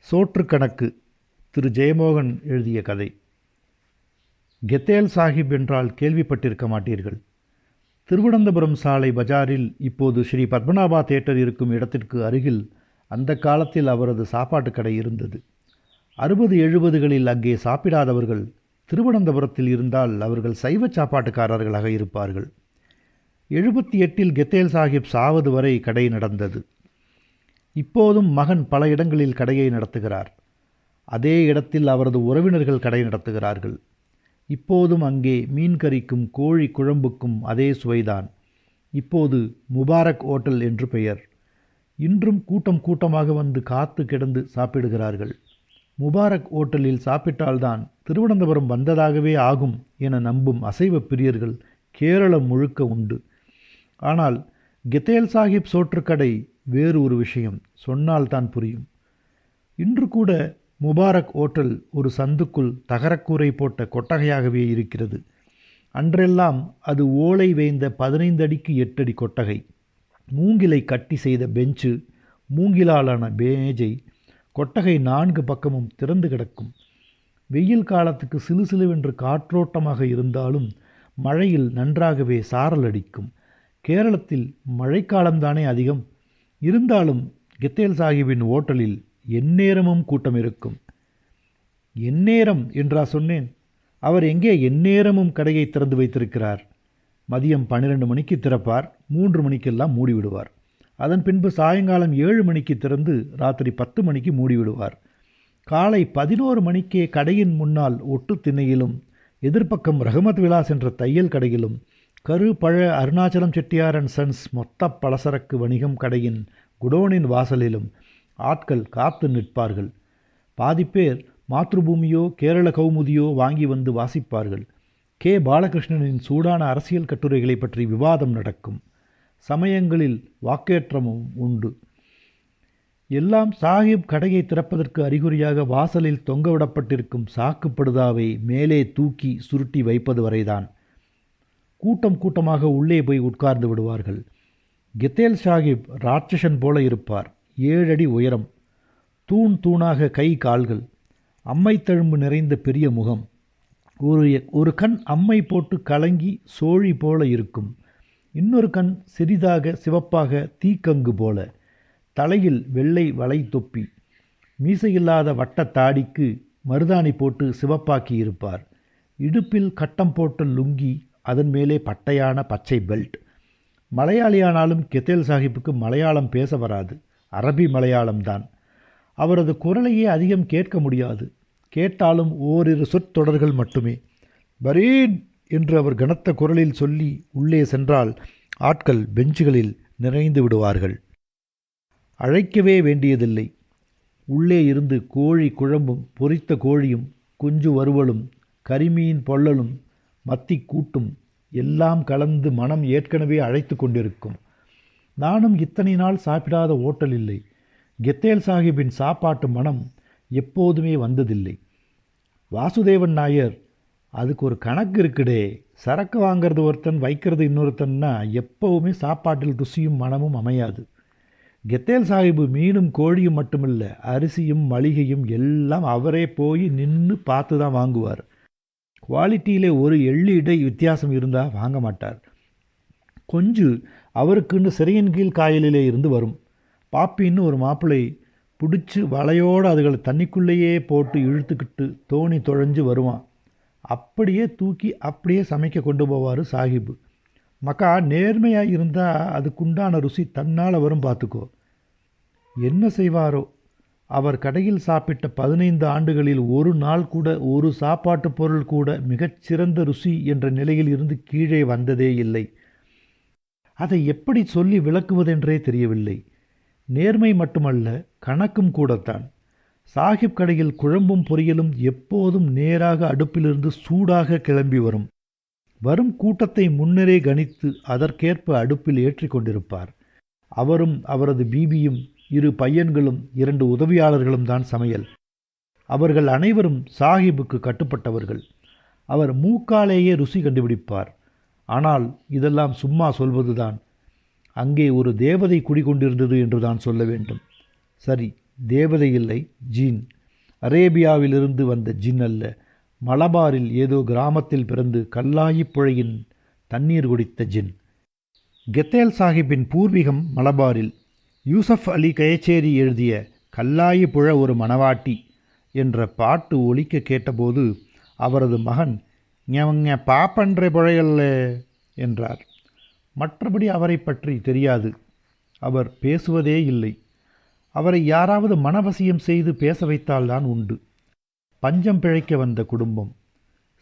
சோற்று கணக்கு திரு ஜெயமோகன் எழுதிய கதை. கெத்தேல் சாஹிப் என்றால் கேள்விப்பட்டிருக்க மாட்டீர்கள். திருவனந்தபுரம் சாலை பஜாரில் இப்போது ஸ்ரீ பத்மநாபா தியேட்டர் இருக்கும் இடத்திற்கு அருகில் அந்த காலத்தில் அவரது சாப்பாட்டு கடை இருந்தது. 60-70களில் அங்கே சாப்பிடாதவர்கள் திருவனந்தபுரத்தில் இருந்தால் அவர்கள் சைவ சாப்பாட்டுக்காரர்களாக இருப்பார்கள். 78ல் கெத்தேல் சாஹிப் சாவது வரை கடை நடந்தது. இப்போதும் மகன் பல இடங்களில் கடையை நடத்துகிறார். அதே இடத்தில் அவரது உறவினர்கள் கடை நடத்துகிறார்கள். இப்போதும் அங்கே மீன் கறிக்கும் கோழி குழம்புக்கும் அதே சுவைதான். இப்போது முபாரக் ஹோட்டல் என்று பெயர். இன்றும் கூட்டம் கூட்டமாக வந்து காத்து கிடந்து சாப்பிடுகிறார்கள். முபாரக் ஹோட்டலில் சாப்பிட்டால்தான் திருவனந்தபுரம் வந்ததாகவே ஆகும் என நம்பும் அசைவ பிரியர்கள் கேரளம் முழுக்க உண்டு. ஆனால் கெத்தேல் சாஹிப் சோற்றுக்கடை வேறு ஒரு விஷயம். சொன்னால்தான் புரியும். இன்று கூட முபாரக் ஹோட்டல் ஒரு சந்துக்குள் தகரக்கூரை போட்ட கொட்டகையாகவே இருக்கிறது. அன்றெல்லாம் அது ஓலை வேய்ந்த 15 அடிக்கு 8 அடி கொட்டகை. மூங்கிலை கட்டி செய்த பெஞ்சு, மூங்கிலாலான மேஜை, கொட்டகை 4 பக்கமும் திறந்து கிடக்கும். வெயில் காலத்துக்கு சிலுசிலுவென்று காற்றோட்டமாக இருந்தாலும் மழையில் நன்றாகவே சாரல் அடிக்கும். கேரளத்தில் மழைக்காலம்தானே அதிகம். இருந்தாலும் கெத்தேல் சாஹிப்பின் ஓட்டலில் எந்நேரமும் கூட்டம் இருக்கும். எந்நேரம் என்றா சொன்னேன்? அவர் எங்கே எந்நேரமும் கடையை திறந்து வைத்திருக்கிறார். மதியம் 12 மணிக்கு திறப்பார், 3 மணிக்கெல்லாம் மூடிவிடுவார். அதன் பின்பு சாயங்காலம் 7 மணிக்கு திறந்து ராத்திரி 10 மணிக்கு மூடிவிடுவார். காலை 11 மணிக்கே கடையின் முன்னால் ஒட்டு திண்ணையிலும் எதிர்ப்பக்கம் ரஹமத் விலாஸ் என்ற தையல் கடையிலும் கரு பழ அருணாச்சலம் செட்டியார் அண்ட் சன்ஸ் மொத்த பலசரக்கு வணிகம் கடையின் குடோனின் வாசலிலும் ஆட்கள் காத்து நிற்பார்கள். பாதிப்பேர் மாத்ருபூமியோ கேரள கௌமுதியோ வாங்கி வந்து வாசிப்பார்கள். கே. பாலகிருஷ்ணனின் சூடான அரசியல் கட்டுரைகளை பற்றி விவாதம் நடக்கும். சமயங்களில் வாக்கேற்றமும் உண்டு. எல்லாம் சாஹிப் கடையை திறப்பதற்கு அறிகுறியாக வாசலில் தொங்கவிடப்பட்டிருக்கும் சாக்குப்படுதாவை மேலே தூக்கி சுருட்டி வைப்பது வரைதான். கூட்டம் கூட்டமாக உள்ளே போய் உட்கார்ந்து விடுவார்கள். கெத்தேல் சாஹிப் ராட்சசன் போல இருப்பார். 7 அடி உயரம், தூண் தூணாக கை கால்கள், அம்மை தழும்பு நிறைந்த பெரிய முகம். ஒரு கண் அம்மை போட்டு கலங்கி சோழி போல இருக்கும். இன்னொரு கண் சிறிதாக சிவப்பாக தீக்கங்கு போல. தலையில் வெள்ளை வளை தொப்பி. மீசையில்லாத வட்ட தாடிக்கு மருதாணி போட்டு சிவப்பாக்கி இருப்பார். இடுப்பில் கட்டம் போட்ட லுங்கி, அதன் மேலே பட்டையான பச்சை பெல்ட். மலையாளியானாலும் கெத்தேல் சாஹிப்புக்கு மலையாளம் பேச வராது. அரபி மலையாளம்தான். அவரது குரலையே அதிகம் கேட்க முடியாது. கேட்டாலும் ஓரிரு சொற்றொடர்கள் மட்டுமே. பரீன் என்று அவர் கனத்த குரலில் சொல்லி உள்ளே சென்றால் ஆட்கள் பெஞ்சுகளில் நிறைந்து விடுவார்கள். அழைக்கவே வேண்டியதில்லை. உள்ளே இருந்து கோழி குழம்பும் பொரித்த கோழியும் குஞ்சு வறுவலும் கரிமீன் பொள்ளலும் மத்தி கூட்டும் எல்லாம் கலந்து மனம் ஏற்கனவே அழைத்து கொண்டிருக்கும். நானும் இத்தனை நாள் சாப்பிடாத ஓட்டல் இல்லை. கெத்தேல் சாஹிப்பின் சாப்பாட்டு மனம் எப்போதுமே வந்ததில்லை. வாசுதேவன் நாயர், அதுக்கு ஒரு கணக்கு இருக்குடே. சரக்கு வாங்கிறது ஒருத்தன், வைக்கிறது இன்னொருத்தன்னா எப்போவுமே சாப்பாட்டில் ருசியும் மனமும் அமையாது. கெத்தேல் சாஹிப்பு மீனும் கோழியும் மட்டுமில்ல, அரிசியும் மளிகையும் எல்லாம் அவரே போய் நின்று பார்த்து தான் வாங்குவார். குவாலிட்டியிலே ஒரு எள்ளு இடை வித்தியாசம் இருந்தால் வாங்க மாட்டார். கொஞ்சு அவருக்குன்னு சிறையின் கீழ் காயலிலே இருந்து வரும். பாப்பின்னு ஒரு மாப்பிள்ளை பிடிச்சி வலையோடு அதுகளை தண்ணிக்குள்ளேயே போட்டு இழுத்துக்கிட்டு தோணி தொழைஞ்சு வருவான். அப்படியே தூக்கி அப்படியே சமைக்க கொண்டு போவார் சாஹிப்பு. மக்கா நேர்மையாக இருந்தால் அதுக்குண்டான ருசி தன்னால் வரும், பார்த்துக்கோ. என்ன செய்வாரோ? அவர் கடையில் சாப்பிட்ட 15 ஆண்டுகளில் ஒரு நாள் கூட ஒரு சாப்பாட்டு பொருள் கூட மிகச்சிறந்த ருசி என்ற நிலையில் இருந்து கீழே வந்ததே இல்லை. அதை எப்படி சொல்லி விளக்குவதென்றே தெரியவில்லை. நேர்மை மட்டுமல்ல, கணக்கும் கூடத்தான். சாஹிப் கடையில் குழம்பும் பொரியலும் எப்போதும் நேராக அடுப்பிலிருந்து சூடாக கிளம்பி வரும். வரும் கூட்டத்தை முன்னரே கணித்து அதற்கேற்ப அடுப்பில் ஏற்றி கொண்டிருப்பார். அவரும் அவரது பீபியும் 2 பையன்களும் 2 உதவியாளர்களும் தான் சமையல். அவர்கள் அனைவரும் சாஹிப்புக்கு கட்டுப்பட்டவர்கள். அவர் மூக்காலேயே ருசி கண்டுபிடிப்பார். ஆனால் இதெல்லாம் சும்மா சொல்வதுதான். அங்கே ஒரு தேவதை குடிகொண்டிருந்தது என்று தான் சொல்ல வேண்டும். சரி, தேவதை இல்லை, ஜீன். அரேபியாவிலிருந்து வந்த ஜின் அல்ல. மலபாரில் ஏதோ கிராமத்தில் பிறந்து கல்லாயிப் புழையின் தண்ணீர் குடித்த ஜின். கெத்தேல் சாஹிப்பின் பூர்வீகம் மலபாரில். யூசப் அலி கயச்சேரி எழுதிய கல்லாயி புழ ஒரு மணவாட்டி என்ற பாட்டு ஒலிக்க கேட்டபோது அவரது மகன் ஞ பாப்பன்ற புழையல்ல என்றார். மற்றபடி அவரை பற்றி தெரியாது. அவர் பேசுவதே இல்லை. அவரை யாராவது மனவசியம் செய்து பேச வைத்தால்தான் உண்டு. பஞ்சம் பிழைக்க வந்த குடும்பம்.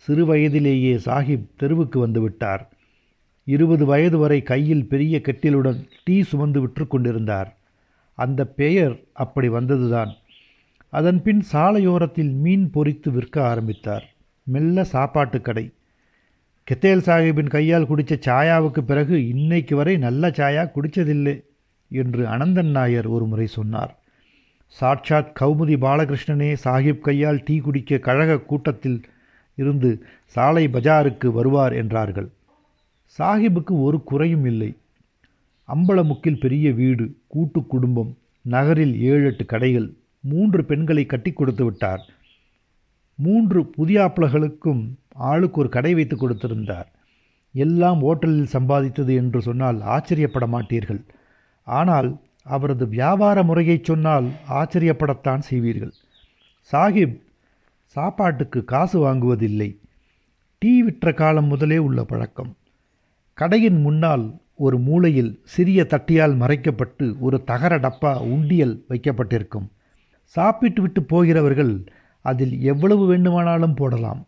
சிறு வயதிலேயே சாஹிப் தெருவுக்கு வந்துவிட்டார். 20 வயது வரை கையில் பெரிய கெட்டிலுடன் டீ சுமந்து விற்று கொண்டிருந்தார். அந்த பெயர் அப்படி வந்ததுதான். அதன்பின் சாலையோரத்தில் மீன் பொரித்து விற்க ஆரம்பித்தார். மெல்ல சாப்பாட்டு கடை. கெத்தேல் சாஹிப்பின் கையால் குடித்த சாயாவுக்கு பிறகு இன்னைக்கு வரை நல்ல சாயா குடித்ததில்லை என்று அனந்தன் நாயர் ஒரு முறை சொன்னார். சாட்சாத் கௌமுதி பாலகிருஷ்ணனே சாஹிப் கையால் டீ குடிக்க கழக கூட்டத்தில் இருந்து சாலை பஜாருக்கு வருவார் என்றார்கள். சாஹிப்புக்கு ஒரு குறையும் இல்லை. அம்பலமுக்கில் பெரிய வீடு, கூட்டு குடும்பம், நகரில் 7-8 கடைகள், 3 பெண்களை கட்டி கொடுத்து விட்டார். 3 புதியாப்ளர்களுக்கும் ஆளுக்கு ஒரு கடை வைத்து கொடுத்திருந்தார். எல்லாம் ஓட்டலில் சம்பாதித்தது என்று சொன்னால் ஆச்சரியப்பட மாட்டீர்கள். ஆனால் அவரது வியாபார முறையை சொன்னால் ஆச்சரியப்படத்தான் செய்வீர்கள். சாஹிப் சாப்பாட்டுக்கு காசு வாங்குவதில்லை. டீ விற்ற காலம் முதலே உள்ள பழக்கம். கடையின் முன்னால் ஒரு மூலையில் சிறிய தட்டியால் மறைக்கப்பட்டு ஒரு தகர டப்பா உண்டியல் வைக்கப்பட்டிருக்கும். சாப்பிட்டு விட்டு போகிறவர்கள் அதில் எவ்வளவு வேண்டுமானாலும் போடலாம்.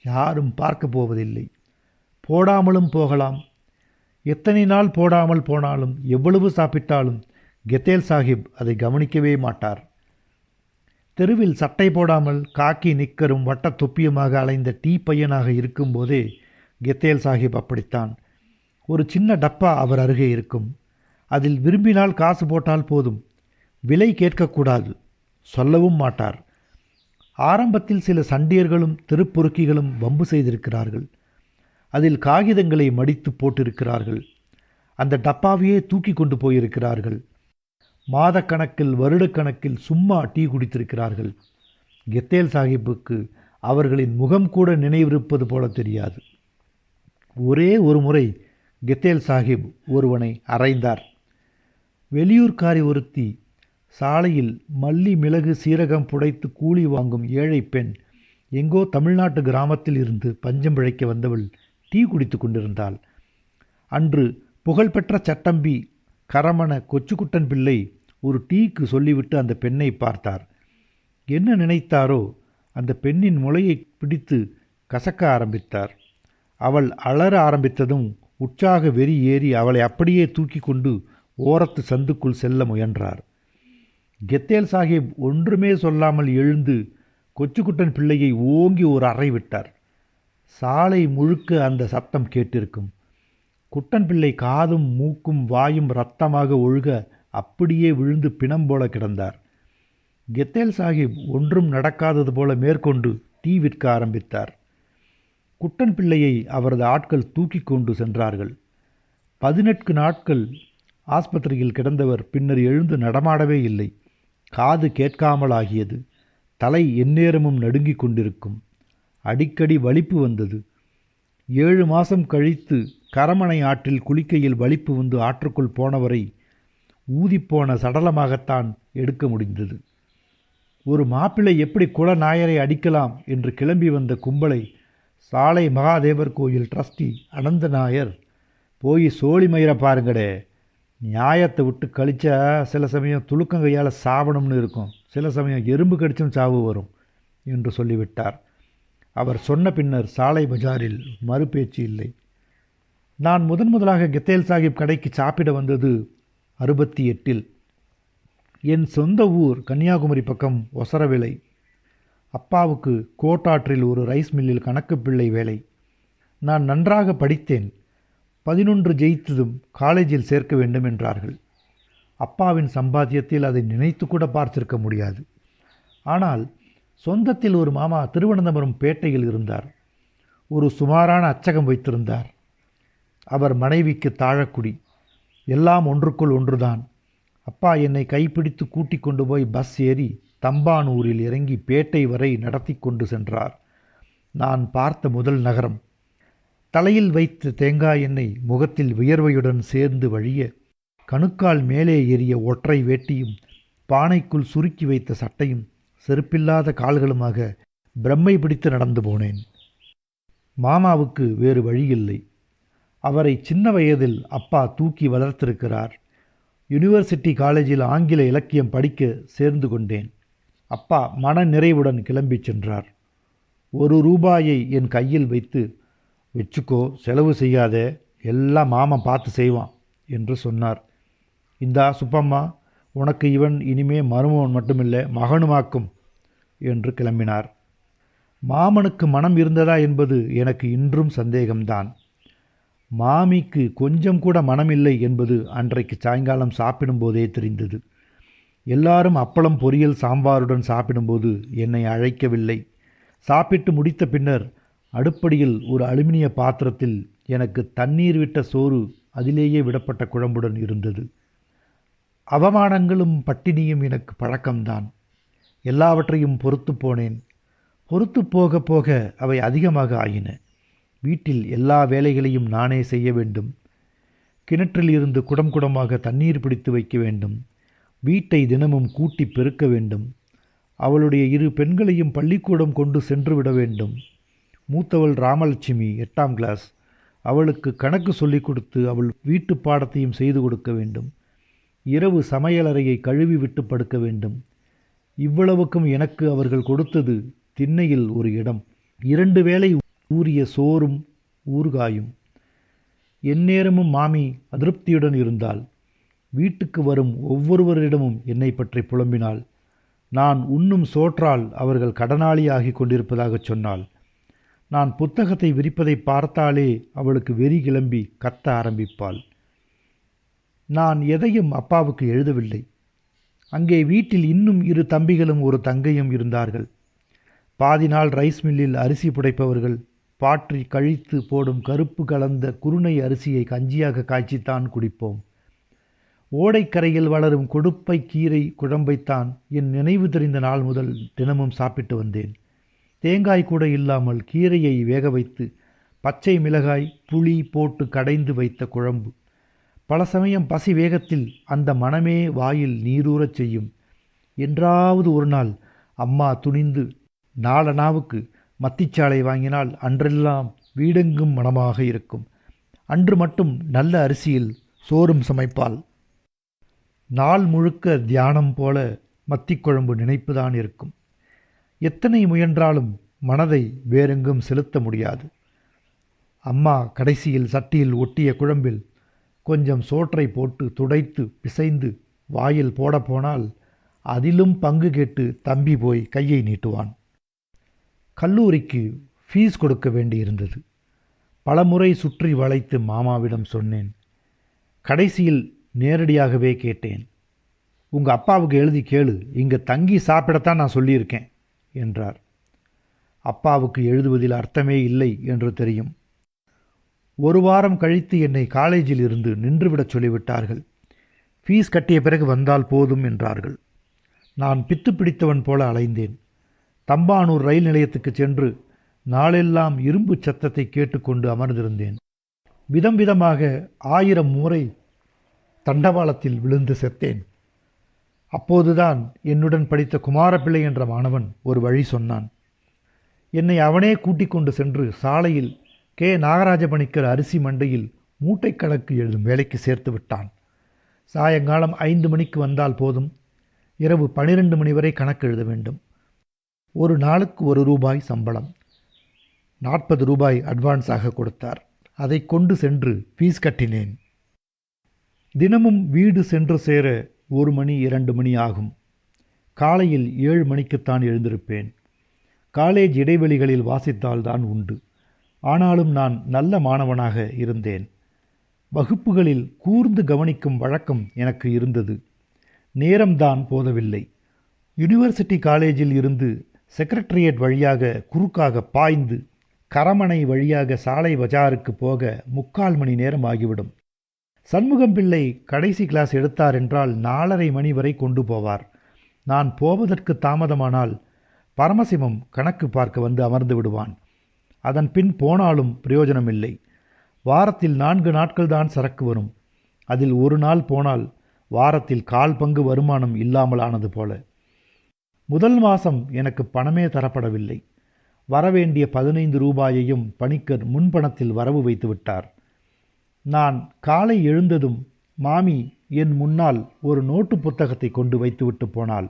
யாரும் பார்க்க போவதில்லை. போடாமலும் போகலாம். எத்தனை நாள் போடாமல் போனாலும் எவ்வளவு சாப்பிட்டாலும் கெத்தேல் சாஹிப் அதை கவனிக்கவே மாட்டார். தெருவில் சட்டை போடாமல் காக்கி நிக்கரும் வட்ட தொப்பியுமாக அலைந்த டீ பையனாக இருக்கும்போதே கெத்தேல் சாஹிப் அப்படித்தான். ஒரு சின்ன டப்பா அவர் அருகே இருக்கும். அதில் விரும்பினால் காசு போட்டால் போதும். விலை கேட்கக்கூடாது. சொல்லவும் மாட்டார். ஆரம்பத்தில் சில சண்டியர்களும் தெருப்பொறுக்கிகளும் வம்பு செய்திருக்கிறார்கள். அதில் காகிதங்களை மடித்து போட்டிருக்கிறார்கள். அந்த டப்பாவையே தூக்கி கொண்டு போயிருக்கிறார்கள். மாதக்கணக்கில் வருடக்கணக்கில் சும்மா டீ குடித்திருக்கிறார்கள். கெத்தேல் சாஹிப்புக்கு அவர்களின் முகம் கூட நினைவிருப்பது போல தெரியாது. ஒரே ஒரு முறை கெத்தேல் சாஹிப் ஒருவனை அறைந்தார். வெளியூர்காரி ஒருத்தி, சாலையில் மல்லி மிளகு சீரகம் புடைத்து கூலி வாங்கும் ஏழை பெண், எங்கோ தமிழ்நாட்டு கிராமத்தில் இருந்து பஞ்சம் பிழைக்க வந்தவள் டீ குடித்து கொண்டிருந்தாள். அன்று புகழ்பெற்ற சட்டம்பி கரமண கொச்சுக்குட்டன் பிள்ளை ஒரு டீக்கு சொல்லிவிட்டு அந்த பெண்ணை பார்த்தார். என்ன நினைத்தாரோ அந்த பெண்ணின் முளையை பிடித்து கசக்க ஆரம்பித்தார். அவள் அலற ஆரம்பித்ததும் உற்சாக வெறி ஏறி அவளை அப்படியே தூக்கி கொண்டு ஓரத்து சந்துக்குள் செல்ல முயன்றார். கெத்தேல் சாஹிப் ஒன்றுமே சொல்லாமல் எழுந்து கொச்சுக்குட்டன் பிள்ளையை ஓங்கி ஒரு அறை விட்டார். சாலை முழுக்க அந்த சத்தம் கேட்டிருக்கும். குட்டன் பிள்ளை காதும் மூக்கும் வாயும் இரத்தமாக ஒழுக அப்படியே விழுந்து பிணம் போல கிடந்தார். கெத்தேல் சாஹிப் ஒன்றும் நடக்காதது போல மேற்கொண்டு டீ விற்க ஆரம்பித்தார். குட்டன் பிள்ளையை அவரது ஆட்கள் தூக்கி கொண்டு சென்றார்கள். 18 நாட்கள் ஆஸ்பத்திரியில் கிடந்தவர் பின்னர் எழுந்து நடமாடவே இல்லை. காது கேட்காமல் ஆகியது. தலை எந்நேரமும் நடுங்கிக் கொண்டிருக்கும். அடிக்கடி வலிப்பு வந்தது. 7 மாதம் கழித்து கரமனை ஆற்றில் குளிக்கையில் வலிப்பு வந்து ஆற்றுக்குள் போனவரை ஊதிப்போன சடலமாகத்தான் எடுக்க முடிந்தது. ஒரு மாப்பிள்ளை எப்படி குலநாயரை அடிக்கலாம் என்று கிளம்பி வந்த கும்பலை சாலை மகாதேவர் கோயில் ட்ரஸ்டி அனந்த நாயர், போய் சோழி மயிரை பாருங்கடே, நியாயத்தை விட்டு கழிச்சா சில சமயம் துளுக்கங்கையால் சாவணும்னு இருக்கும், சில சமயம் எறும்பு கடிச்சும் சாவு வரும் என்று சொல்லிவிட்டார். அவர் சொன்ன பின்னர் சாலை பஜாரில் மறுபேச்சு இல்லை. நான் முதலாக கெத்தேல் சாஹிப் கடைக்கு சாப்பிட வந்தது 68இல். என் சொந்த ஊர் கன்னியாகுமரி பக்கம் ஒசரவிலை. அப்பாவுக்கு கோட்டாற்றில் ஒரு ரைஸ் மில்லில் கணக்கு பிள்ளை வேலை. நான் நன்றாக படித்தேன். 11 ஜெயித்ததும் காலேஜில் சேர்க்க வேண்டும் என்றார்கள். அப்பாவின் சம்பாத்தியத்தில் அதை நினைத்து கூட பார்த்திருக்க முடியாது. ஆனால் சொந்தத்தில் ஒரு மாமா திருவனந்தபுரம் பேட்டையில் இருந்தார். ஒரு சுமாரான அச்சகம் வைத்திருந்தார். அவர் மனைவிக்கு தாழக்குடி. எல்லாம் ஒன்றுக்குள் ஒன்றுதான். அப்பா என்னை கைப்பிடித்து கூட்டிக் கொண்டு போய் பஸ் ஏறி தம்பானூரில் இறங்கி பேட்டை வரை நடத்தி கொண்டு சென்றார். நான் பார்த்த முதல் நகரம். தலையில் வைத்த தேங்காய் எண்ணெய் முகத்தில் வியர்வையுடன் சேர்ந்து வழிய, கணுக்கால் மேலே ஏறிய ஒற்றை வேட்டியும் பானைக்குள் சுருக்கி வைத்த சட்டையும் செருப்பில்லாத கால்களுமாக பிரம்மை பிடித்து நடந்து போனேன். மாமாவுக்கு வேறு வழியில்லை. அவரை சின்ன வயதில் அப்பா தூக்கி வளர்த்திருக்கிறார். யூனிவர்சிட்டி காலேஜில் ஆங்கில இலக்கியம் படிக்க சேர்ந்து கொண்டேன். அப்பா மன நிறைவுடன் கிளம்பி சென்றார். 1 ரூபாயை என் கையில் வைத்து, வச்சுக்கோ, செலவு செய்யாத, எல்லாம் மாமன் பார்த்து செய்வான் என்று சொன்னார். இந்தா சுப்பம்மா, உனக்கு இவன் இனிமே மருமகன் மட்டுமில்லை, மகனுமாக்கும் என்று கிளம்பினார். மாமனுக்கு மனம் இருந்ததா என்பது எனக்கு இன்றும் சந்தேகம்தான். மாமிக்கு கொஞ்சம் கூட மனமில்லை என்பது அன்றைக்கு சாயங்காலம் சாப்பிடும்போதே தெரிந்தது. எல்லாரும் அப்பளம் பொரியல் சாம்பாருடன் சாப்பிடும்போது என்னை அழைக்கவில்லை. சாப்பிட்டு முடித்த பின்னர் அடுப்படியில் ஒரு அலுமினிய பாத்திரத்தில் எனக்கு தண்ணீர் விட்ட சோறு அதிலேயே விடப்பட்ட குழம்புடன் இருந்தது. அவமானங்களும் பட்டினியும் எனக்கு பழக்கம்தான். எல்லாவற்றையும் பொறுத்து போனேன். பொறுத்து போக போக அவை அதிகமாக ஆயின. வீட்டில் எல்லா வேலைகளையும் நானே செய்ய வேண்டும். கிணற்றில் இருந்து குடம் குடமாக தண்ணீர் பிடித்து வைக்க வேண்டும். வீட்டை தினமும் கூட்டி பெருக்க வேண்டும். அவளுடைய 2 பெண்களையும் பள்ளிக்கூடம் கொண்டு சென்று விட வேண்டும். மூத்தவள் ராமலட்சுமி 8ஆம் கிளாஸ். அவளுக்கு கணக்கு சொல்லிக் கொடுத்து அவள் வீட்டு பாடத்தையும் செய்து கொடுக்க வேண்டும். இரவு சமையலறையை கழுவி விட்டு படுக்க வேண்டும். இவ்வளவுக்கும் எனக்கு அவர்கள் கொடுத்தது திண்ணையில் ஒரு இடம், 2 வேளை ஊறிய சோறும் ஊறுகாயும். எந்நேரமும் மாமி அதிருப்தியுடன் இருந்தாள். வீட்டுக்கு வரும் ஒவ்வொருவரிடமும் என்னை பற்றி புலம்பினாள். நான் உண்ணும் சோற்றால் அவர்கள் கடனாளியாகி கொண்டிருப்பதாகச் சொன்னாள். நான் புத்தகத்தை விரிப்பதை பார்த்தாலே அவளுக்கு வெறி கிளம்பி கத்த ஆரம்பிப்பாள். நான் எதையும் அப்பாவுக்கு எழுதவில்லை. அங்கே வீட்டில் இன்னும் 2 தம்பிகளும் ஒரு தங்கையும் இருந்தார்கள். பாதி நாள் ரைஸ் மில்லில் அரிசி புடைப்பவர்கள். பாற்றி கழித்து போடும் கருப்பு கலந்த குருணை அரிசியை கஞ்சியாக காய்ச்சித்தான் குடிப்போம். ஓடைக்கரையில் வளரும் கொடுப்பை கீரை குழம்பைத்தான் என் நினைவு தெரிந்த நாள் முதல் தினமும் சாப்பிட்டு வந்தேன். தேங்காய் கூட இல்லாமல் கீரையை வேக வைத்து பச்சை மிளகாய் புளி போட்டு கடைந்து வைத்த குழம்பு. பல சமயம் பசி வேகத்தில் அந்த மனமே வாயில் நீரூறச் செய்யும். என்றாவது ஒரு நாள் அம்மா துணிந்து நாளனாவுக்கு மத்திச்சாலை வாங்கினால் அன்றெல்லாம் வீடெங்கும் மணமாக இருக்கும். அன்று மட்டும் நல்ல அரிசியில் சோறும் சமைப்பாள். நாள் முழுக்க தியானம் போல மத்திக்குழம்பு நினைப்புதான் இருக்கும். எத்தனை முயன்றாலும் மனதை வேறெங்கும் செலுத்த முடியாது. அம்மா கடைசியில் சட்டியில் ஒட்டிய குழம்பில் கொஞ்சம் சோற்றை போட்டு துடைத்து பிசைந்து வாயில் போட போனால் அதிலும் பங்கு கேட்டு தம்பி போய் கையை நீட்டுவான். கல்லூரிக்கு ஃபீஸ் கொடுக்க வேண்டியிருந்தது. பலமுறை சுற்றி வளைத்து மாமாவிடம் சொன்னேன். கடைசியில் நேரடியாகவே கேட்டேன். உங்கள் அப்பாவுக்கு எழுதி கேளு, இங்கே தங்கி சாப்பிடத்தான் நான் சொல்லியிருக்கேன் என்றார். அப்பாவுக்கு எழுதுவதில் அர்த்தமே இல்லை என்று தெரியும். 1 வாரம் கழித்து என்னை காலேஜில் இருந்து நின்றுவிடச் சொல்லிவிட்டார்கள். ஃபீஸ் கட்டிய பிறகு வந்தால் போதும் என்றார்கள். நான் பித்து பிடித்தவன் போல அலைந்தேன். தம்பானூர் ரயில் நிலையத்துக்கு சென்று நாளெல்லாம் இரும்பு சத்தத்தை கேட்டுக்கொண்டு அமர்ந்திருந்தேன். விதம் விதமாக 1000 முறை தண்டவாளத்தில் விழுந்து செத்தேன். அப்போதுதான் என்னுடன் படித்த குமாரப்பிள்ளை என்ற மாணவன் ஒரு வழி சொன்னான். என்னை அவனே கூட்டிக் கொண்டு சென்று சாலையில் கே. நாகராஜ பணிக்கர் அரிசி மண்டையில் மூட்டைக்கணக்கு எழுதும் வேலைக்கு சேர்த்து விட்டான். சாயங்காலம் 5 மணிக்கு வந்தால் போதும். இரவு 12 மணி வரை கணக்கு எழுத வேண்டும். ஒரு நாளுக்கு 1 ரூபாய் சம்பளம். 40 ரூபாய் அட்வான்ஸாக கொடுத்தார். அதை கொண்டு சென்று ஃபீஸ் கட்டினேன். தினமும் வீடு சென்று சேர 1 மணி 2 மணி ஆகும். காலையில் 7 மணிக்குத்தான் எழுந்திருப்பேன். காலேஜ் இடைவெளிகளில் வாசித்தால்தான் உண்டு. ஆனாலும் நான் நல்ல மாணவனாக இருந்தேன். வகுப்புகளில் கூர்ந்து கவனிக்கும் வழக்கம் எனக்கு இருந்தது. நேரம்தான் போதவில்லை. யூனிவர்சிட்டி காலேஜில் இருந்து செக்ரட்டரியேட் வழியாக குறுக்காக பாய்ந்து கரமனை வழியாக சாலை பஜாருக்கு போக 3/4 மணி நேரம் ஆகிவிடும். சண்முகம் பிள்ளை கடைசி கிளாஸ் எடுத்தார் என்றால் 4:30 மணி வரை கொண்டு போவார். நான் போவதற்கு தாமதமானால் பரமசிவம் கணக்கு பார்க்க வந்து அமர்ந்து விடுவான். அதன் பின் போனாலும் பிரயோஜனமில்லை. வாரத்தில் 4 நாட்கள்தான் சரக்கு வரும். அதில் ஒரு நாள் போனால் வாரத்தில் 1/4 பங்கு வருமானம் இல்லாமலானது போல. முதல் மாதம் எனக்கு பணமே தரப்படவில்லை. வரவேண்டிய 15 ரூபாயையும் பணிக்கர் முன்பணத்தில் வரவு வைத்து விட்டார். நான் காலை எழுந்ததும் மாமி என் முன்னால் ஒரு நோட்டு புத்தகத்தை கொண்டு வைத்துவிட்டு போனாள்.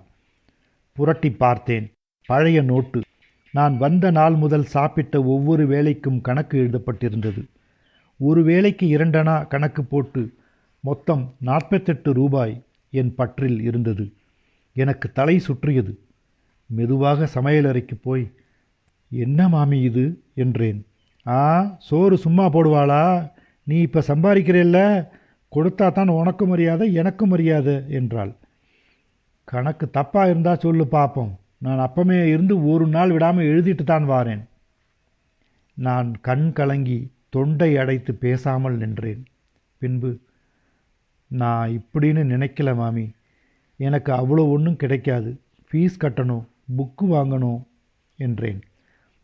புரட்டி பார்த்தேன். பழைய நோட்டு. நான் வந்த நாள் முதல் சாப்பிட்ட ஒவ்வொரு வேளைக்கும் கணக்கு எழுதப்பட்டிருந்தது. ஒரு வேளைக்கு 2 அணா கணக்கு போட்டு மொத்தம் 48 ரூபாய் என் பற்றில் இருந்தது. எனக்கு தலை சுற்றியது. மெதுவாக சமையலறைக்கு போய், என்ன மாமி இது என்றேன். சோறு சும்மா போடுவாளா? நீ இப்போ சம்பாதிக்கிறல்ல, கொடுத்தா தான் உனக்கும் மரியாதை எனக்கும் மரியாதை என்றாள். கணக்கு தப்பாக இருந்தால் சொல்லு பார்ப்போம். நான் அப்பமே இருந்து ஒரு நாள் விடாமல் எழுதிட்டு தான் வாரேன். நான் கண் கலங்கி தொண்டை அடைத்து பேசாமல் நின்றேன். பின்பு, நான் இப்படின்னு நினைக்கல மாமி. எனக்கு அவ்வளோ ஒன்றும் கிடைக்காது. ஃபீஸ் கட்டணும், புக்கு வாங்கணும் என்றேன்.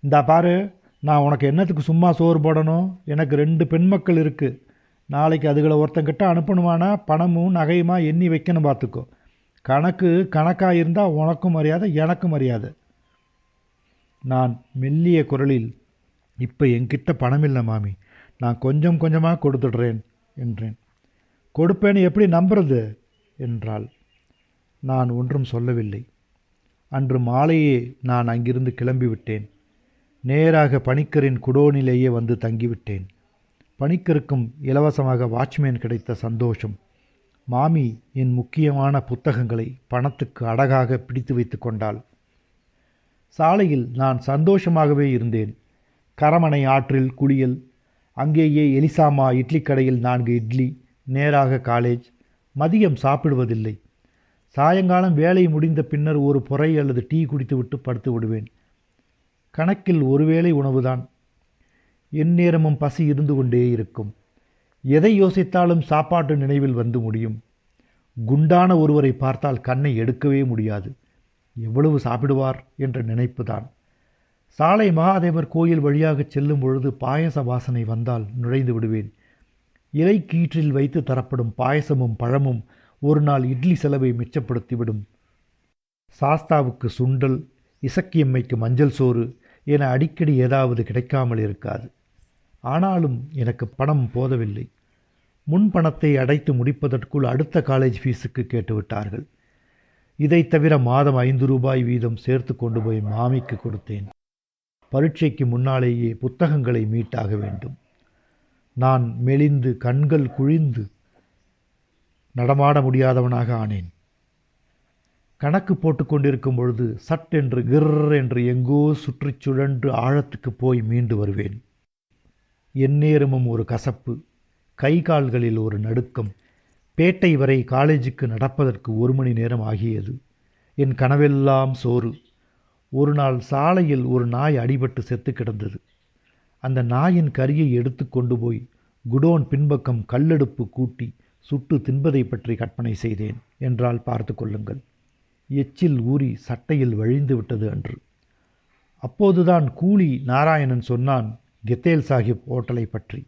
இந்தா பாரு, நான் உனக்கு என்னத்துக்கு சும்மா சோறு போடணும்? எனக்கு 2 பெண் மக்கள் இருக்குது. நாளைக்கு அதுகளை ஒருத்தங்கிட்ட அனுப்பணுமானா பணமும் நகையுமா எண்ணி வைக்கணும் பார்த்துக்கோ. கணக்கு கணக்காக இருந்தால் உனக்கும் மரியாதை எனக்கும் மரியாதை. நான் மெல்லிய குரலில், இப்போ என்கிட்ட பணம் இல்லை மாமி, நான் கொஞ்சம் கொஞ்சமாக கொடுத்துடுறேன் என்றேன். கொடுப்பேன்னு எப்படி நம்புறது என்றாள். நான் ஒன்றும் சொல்லவில்லை. அன்று மாலையே நான் அங்கிருந்து கிளம்பிவிட்டேன். நேராக பணிக்கரின் குடோனிலேயே வந்து தங்கிவிட்டேன். பணிக்கருக்கும் இலவசமாக வாட்ச்மேன் கிடைத்த சந்தோஷம். மாமி என் முக்கியமான புத்தகங்களை பணத்துக்கு அடகாக பிடித்து வைத்து கொண்டாள். சாலையில் நான் சந்தோஷமாகவே இருந்தேன். கரமனை ஆற்றில் குளியல், அங்கேயே எலிசாமா இட்லி கடையில் 4 இட்லி, நேராக காலேஜ். மதியம் சாப்பிடுவதில்லை. சாயங்காலம் வேலை முடிந்த பின்னர் ஒரு புரை அல்லது டீ குடித்துவிட்டு படுத்து விடுவேன். கணக்கில் ஒருவேளை உணவுதான். எந்நேரமும் பசி இருந்து கொண்டே இருக்கும். எதை யோசித்தாலும் சாப்பாட்டு நினைவில் வந்து முடியும். குண்டான ஒருவரை பார்த்தால் கண்ணை எடுக்கவே முடியாது. எவ்வளவு சாப்பிடுவார் என்ற நினைப்புதான். சாலை மகாதேவர் கோயில் வழியாக செல்லும் பொழுது பாயச வாசனை வந்தால் நுழைந்து விடுவேன். இலை கீற்றில் வைத்து தரப்படும் பாயசமும் பழமும் ஒரு நாள் இட்லி செலவை மிச்சப்படுத்திவிடும். சாஸ்தாவுக்கு சுண்டல், இசக்கியம்மைக்கு மஞ்சள் சோறு என அடிக்கடி ஏதாவது கிடைக்காமல் இருக்காது. ஆனாலும் எனக்கு பணம் போதவில்லை. முன் பணத்தை அடைத்து முடிப்பதற்குள் அடுத்த காலேஜ் ஃபீஸுக்கு கேட்டுவிட்டார்கள். இதை தவிர மாதம் 5 ரூபாய் வீதம் சேர்த்து கொண்டு போய் மாமிக்கு கொடுத்தேன். பரீட்சைக்கு முன்னாலேயே புத்தகங்களை மீட்டாக வேண்டும். நான் மெலிந்து கண்கள் குழிந்து நடமாட முடியாதவனாக ஆனேன். கணக்கு போட்டு கொண்டிருக்கும் பொழுது சட்டென்று கிர் என்று எங்கோ சுற்றி சுழன்று ஆழத்துக்கு போய் மீண்டு வருவேன். எந்நேரமும் ஒரு கசப்பு, கை கால்களில் ஒரு நடுக்கம். பேட்டை வரை காலேஜுக்கு நடப்பதற்கு 1 மணி நேரம் ஆகியது. என் கனவெல்லாம் சோறு. ஒரு நாள் சாலையில் ஒரு நாய் அடிபட்டு செத்து கிடந்தது. அந்த நாயின் கரியை எடுத்து கொண்டு போய் குடோன் பின்பக்கம் கல்லெடுப்பு கூட்டி சுட்டு தின்பதை பற்றி கற்பனை செய்தேன் என்றால் பார்த்து கொள்ளுங்கள். எச்சில் ஊறி சட்டையில் வழிந்து விட்டது அன்று. அப்போதுதான் கூலி நாராயணன் சொன்னான் கெத்தேல் சாஹிப் ஹோட்டலை பற்றி.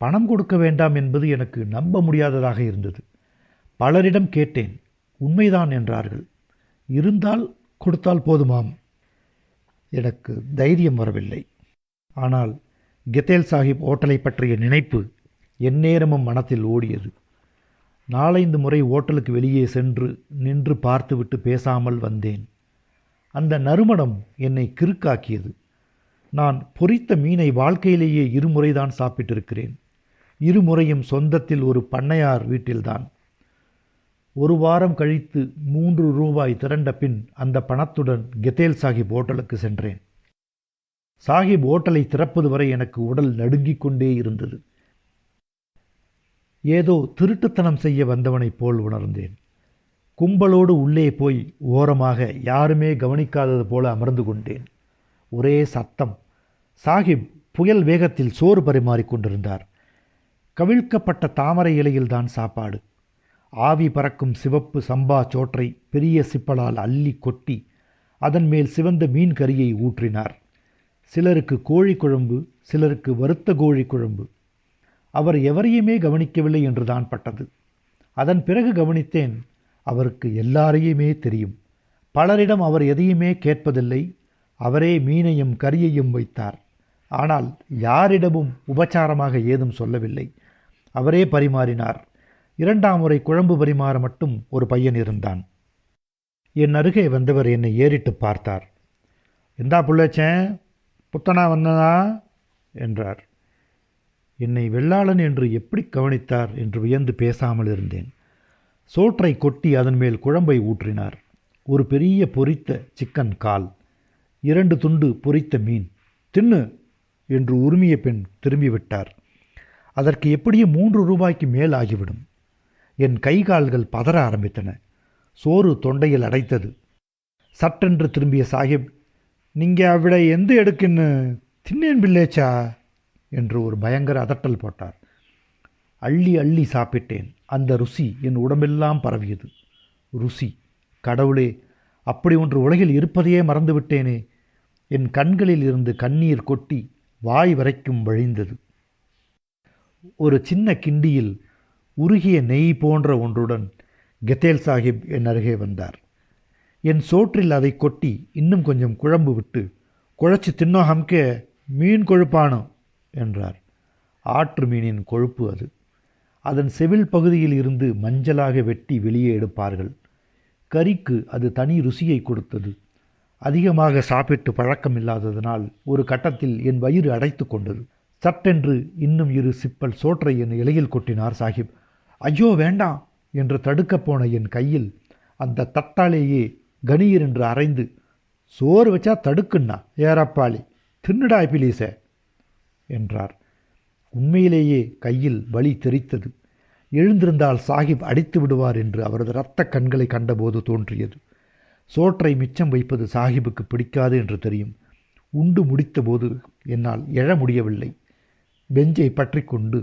பணம் கொடுக்க வேண்டாம் என்பது எனக்கு நம்ப முடியாததாக இருந்தது. பலரிடம் கேட்டேன். உண்மைதான் என்றார்கள். இருந்தால் கொடுத்தால் போதுமாம். எனக்கு தைரியம் வரவில்லை. ஆனால் கெத்தேல் சாஹிப் ஹோட்டலை பற்றிய நினைப்பு எந்நேரமும் மனத்தில் ஓடியது. 4-5 முறை ஓட்டலுக்கு வெளியே சென்று நின்று பார்த்துவிட்டு பேசாமல் வந்தேன். அந்த நறுமணம் என்னை கிறுக்காக்கியது. நான் பொரித்த மீனை வாழ்க்கையிலேயே 2 முறைதான் சாப்பிட்டிருக்கிறேன். 2 முறையும் சொந்தத்தில் ஒரு பண்ணையார் வீட்டில்தான். 1 வாரம் கழித்து 3 ரூபாய் திரண்ட பின் அந்த பணத்துடன் கெத்தேல் சாஹிப் ஹோட்டலுக்கு சென்றேன். சாஹிப் ஹோட்டலை திறப்பது வரை எனக்கு உடல் நடுங்கிக் கொண்டே இருந்தது. ஏதோ திருட்டுத்தனம் செய்ய வந்தவனைப் போல் உணர்ந்தேன். கும்பலோடு உள்ளே போய் ஓரமாக யாருமே கவனிக்காதது போல அமர்ந்து கொண்டேன். ஒரே சத்தம். சாஹிப் புயல் வேகத்தில் சோறு பரிமாறிக் கொண்டிருந்தார். கவிழ்க்கப்பட்ட தாமரை இலையில்தான் சாப்பாடு. ஆவி பறக்கும் சிவப்பு சம்பா சோற்றை பெரிய சிப்பலால் அள்ளி கொட்டி அதன் மேல் சிவந்த மீன் கறியை ஊற்றினார். சிலருக்கு கோழி குழம்பு, சிலருக்கு வறுத்த கோழி குழம்பு. அவர் எவரையுமே கவனிக்கவில்லை என்றுதான் பட்டது. அதன் பிறகு கவனித்தேன், அவருக்கு எல்லாரையுமே தெரியும். பலரிடம் அவர் எதையுமே கேட்பதில்லை. அவரே மீனையும் கறியையும் வைத்தார். ஆனால் யாரிடமும் உபச்சாரமாக ஏதும் சொல்லவில்லை. அவரே பரிமாறினார். 2ஆம் முறை குழம்பு பரிமாற மட்டும் ஒரு பையன் இருந்தான். என் அருகே வந்தவர் என்னை ஏறிட்டு பார்த்தார். எந்தா புள்ளச்சேன், புத்தனா வந்தனா என்றார். என்னை வெள்ளாளன் என்று எப்படி கவனித்தார் என்று வியந்து பேசாமல் இருந்தேன். சோற்றை கொட்டி அதன் மேல் குழம்பை ஊற்றினார். ஒரு பெரிய பொரித்த சிக்கன் கால், 2 துண்டு பொரித்த மீன். தின்னு என்று உரிமைய பெண் திரும்பிவிட்டார். அதற்கு எப்படியும் 3 ரூபாய்க்கு மேல் ஆகிவிடும். என் கை கால்கள் பதற ஆரம்பித்தன. சோறு தொண்டையில் அடைத்தது. சட்டென்று திரும்பிய சாஹிப், நீங்க அவிட எந்த எடுக்குன்னு தின்னேன் பில்லேச்சா என்று ஒரு பயங்கர அதட்டல் போட்டார். அள்ளி அள்ளி சாப்பிட்டேன். அந்த ருசி என் உடம்பெல்லாம் பரவியது. ருசி, கடவுளே, அப்படி ஒன்று உலகில் இருப்பதையே மறந்துவிட்டேனே. என் கண்களில் இருந்து கண்ணீர் கொட்டி வாய் வரைக்கும் வழிந்தது. ஒரு சின்ன கிண்டியில் உருகிய நெய் போன்ற ஒன்றுடன் கெத்தேல் சாஹிப் என் அருகே வந்தார். என் சோற்றில் அதை கொட்டி இன்னும் கொஞ்சம் குழம்பு விட்டு, குழைச்சி தின்னோ ஹம்கே, மீன் கொழுப்பானோ என்றார். ஆற்று மீனின் கொழுப்பு அது. அதன் செவில் பகுதியில் இருந்து மஞ்சளாக வெட்டி வெளியே எடுப்பார்கள். கறிக்கு அது தனி ருசியை கொடுத்தது. அதிகமாக சாப்பிட்டு பழக்கம் இல்லாததனால் ஒரு கட்டத்தில் என் வயிறு அடைத்து கொண்டது. சட்டென்று இன்னும் 2 சிப்பல் சோற்றை என் இலையில் கொட்டினார் சாஹிப். ஐயோ வேண்டாம் என்று தடுக்கப் போன என் கையில் அந்த தட்டாலேயே கணீர் என்று அரைந்து, சோறு வச்சா தடுக்குன்னா ஏறப்பாளி, தின்னுடா பிலீச என்றார். உண்மையிலேயே கையில் வலி தெரித்தது. எழுந்திருந்தால் சாஹிப் அடித்து விடுவார் என்று அவரது இரத்த கண்களை கண்டபோது தோன்றியது. சோற்றை மிச்சம் வைப்பது சாஹிபுக்கு பிடிக்காது என்று தெரியும். உண்டு முடித்தபோது என்னால் எழ முடியவில்லை. பெஞ்சை பற்றி கொண்டு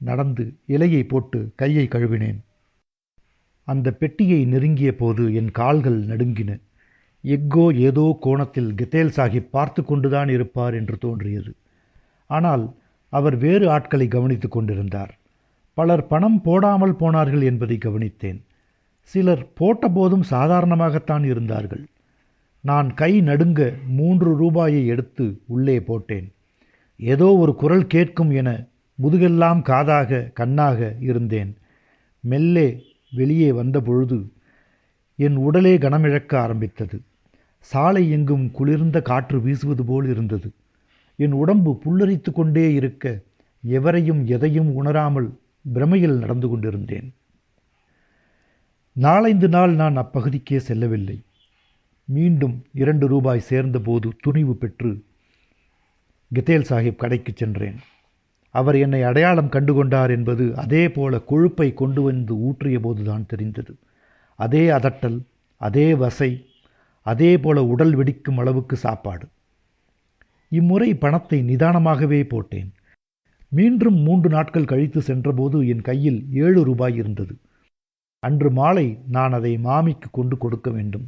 நடந்து இலையை போட்டு கையை கழுவினேன். அந்த பெட்டியை நெருங்கிய போது என் கால்கள் நடுங்கின. எங்கோ ஏதோ கோணத்தில் கெத்தேல் சாஹிப் பார்த்து கொண்டுதான் இருப்பார் என்று தோன்றியது. ஆனால் அவர் வேறு ஆட்களை கவனித்து கொண்டிருந்தார். பலர் பணம் போடாமல் போனார்கள் என்பதை கவனித்தேன். சிலர் போட்டபோதும் சாதாரணமாகத்தான் இருந்தார்கள். நான் கை நடுங்க 3 ரூபாயை எடுத்து உள்ளே போட்டேன். ஏதோ ஒரு குரல் கேட்கும் என முதுகெல்லாம் காதாக கண்ணாக இருந்தேன். மெல்லே வெளியே வந்தபொழுது என் உடலே கனமிழக்க ஆரம்பித்தது. சாலை எங்கும் குளிர்ந்த காற்று வீசுவது போல் இருந்தது. என் உடம்பு புல்லரித்து கொண்டே இருக்க எவரையும் எதையும் உணராமல் பிரமையில் நடந்து கொண்டிருந்தேன். 4-5 நாள் நான் அப்பகுதிக்கே செல்லவில்லை. மீண்டும் 2 ரூபாய் சேர்ந்தபோது துணிவு பெற்று கெத்தேல் சாஹிப் கடைக்கு சென்றேன். அவர் என்னை அடையாளம் கண்டுகொண்டார் என்பது அதே போல கொழுப்பை கொண்டு வந்து ஊற்றிய போதுதான் தெரிந்தது. அதே அதட்டல், அதே வசை, அதே போல உடல் வெடிக்கும் அளவுக்கு சாப்பாடு. இம்முறை பணத்தை நிதானமாகவே போட்டேன். மீண்டும் 3 நாட்கள் கழித்து சென்றபோது என் கையில் 7 ரூபாய் இருந்தது. அன்று மாலை நான் அதை மாமிக்கு கொண்டு கொடுக்க வேண்டும்.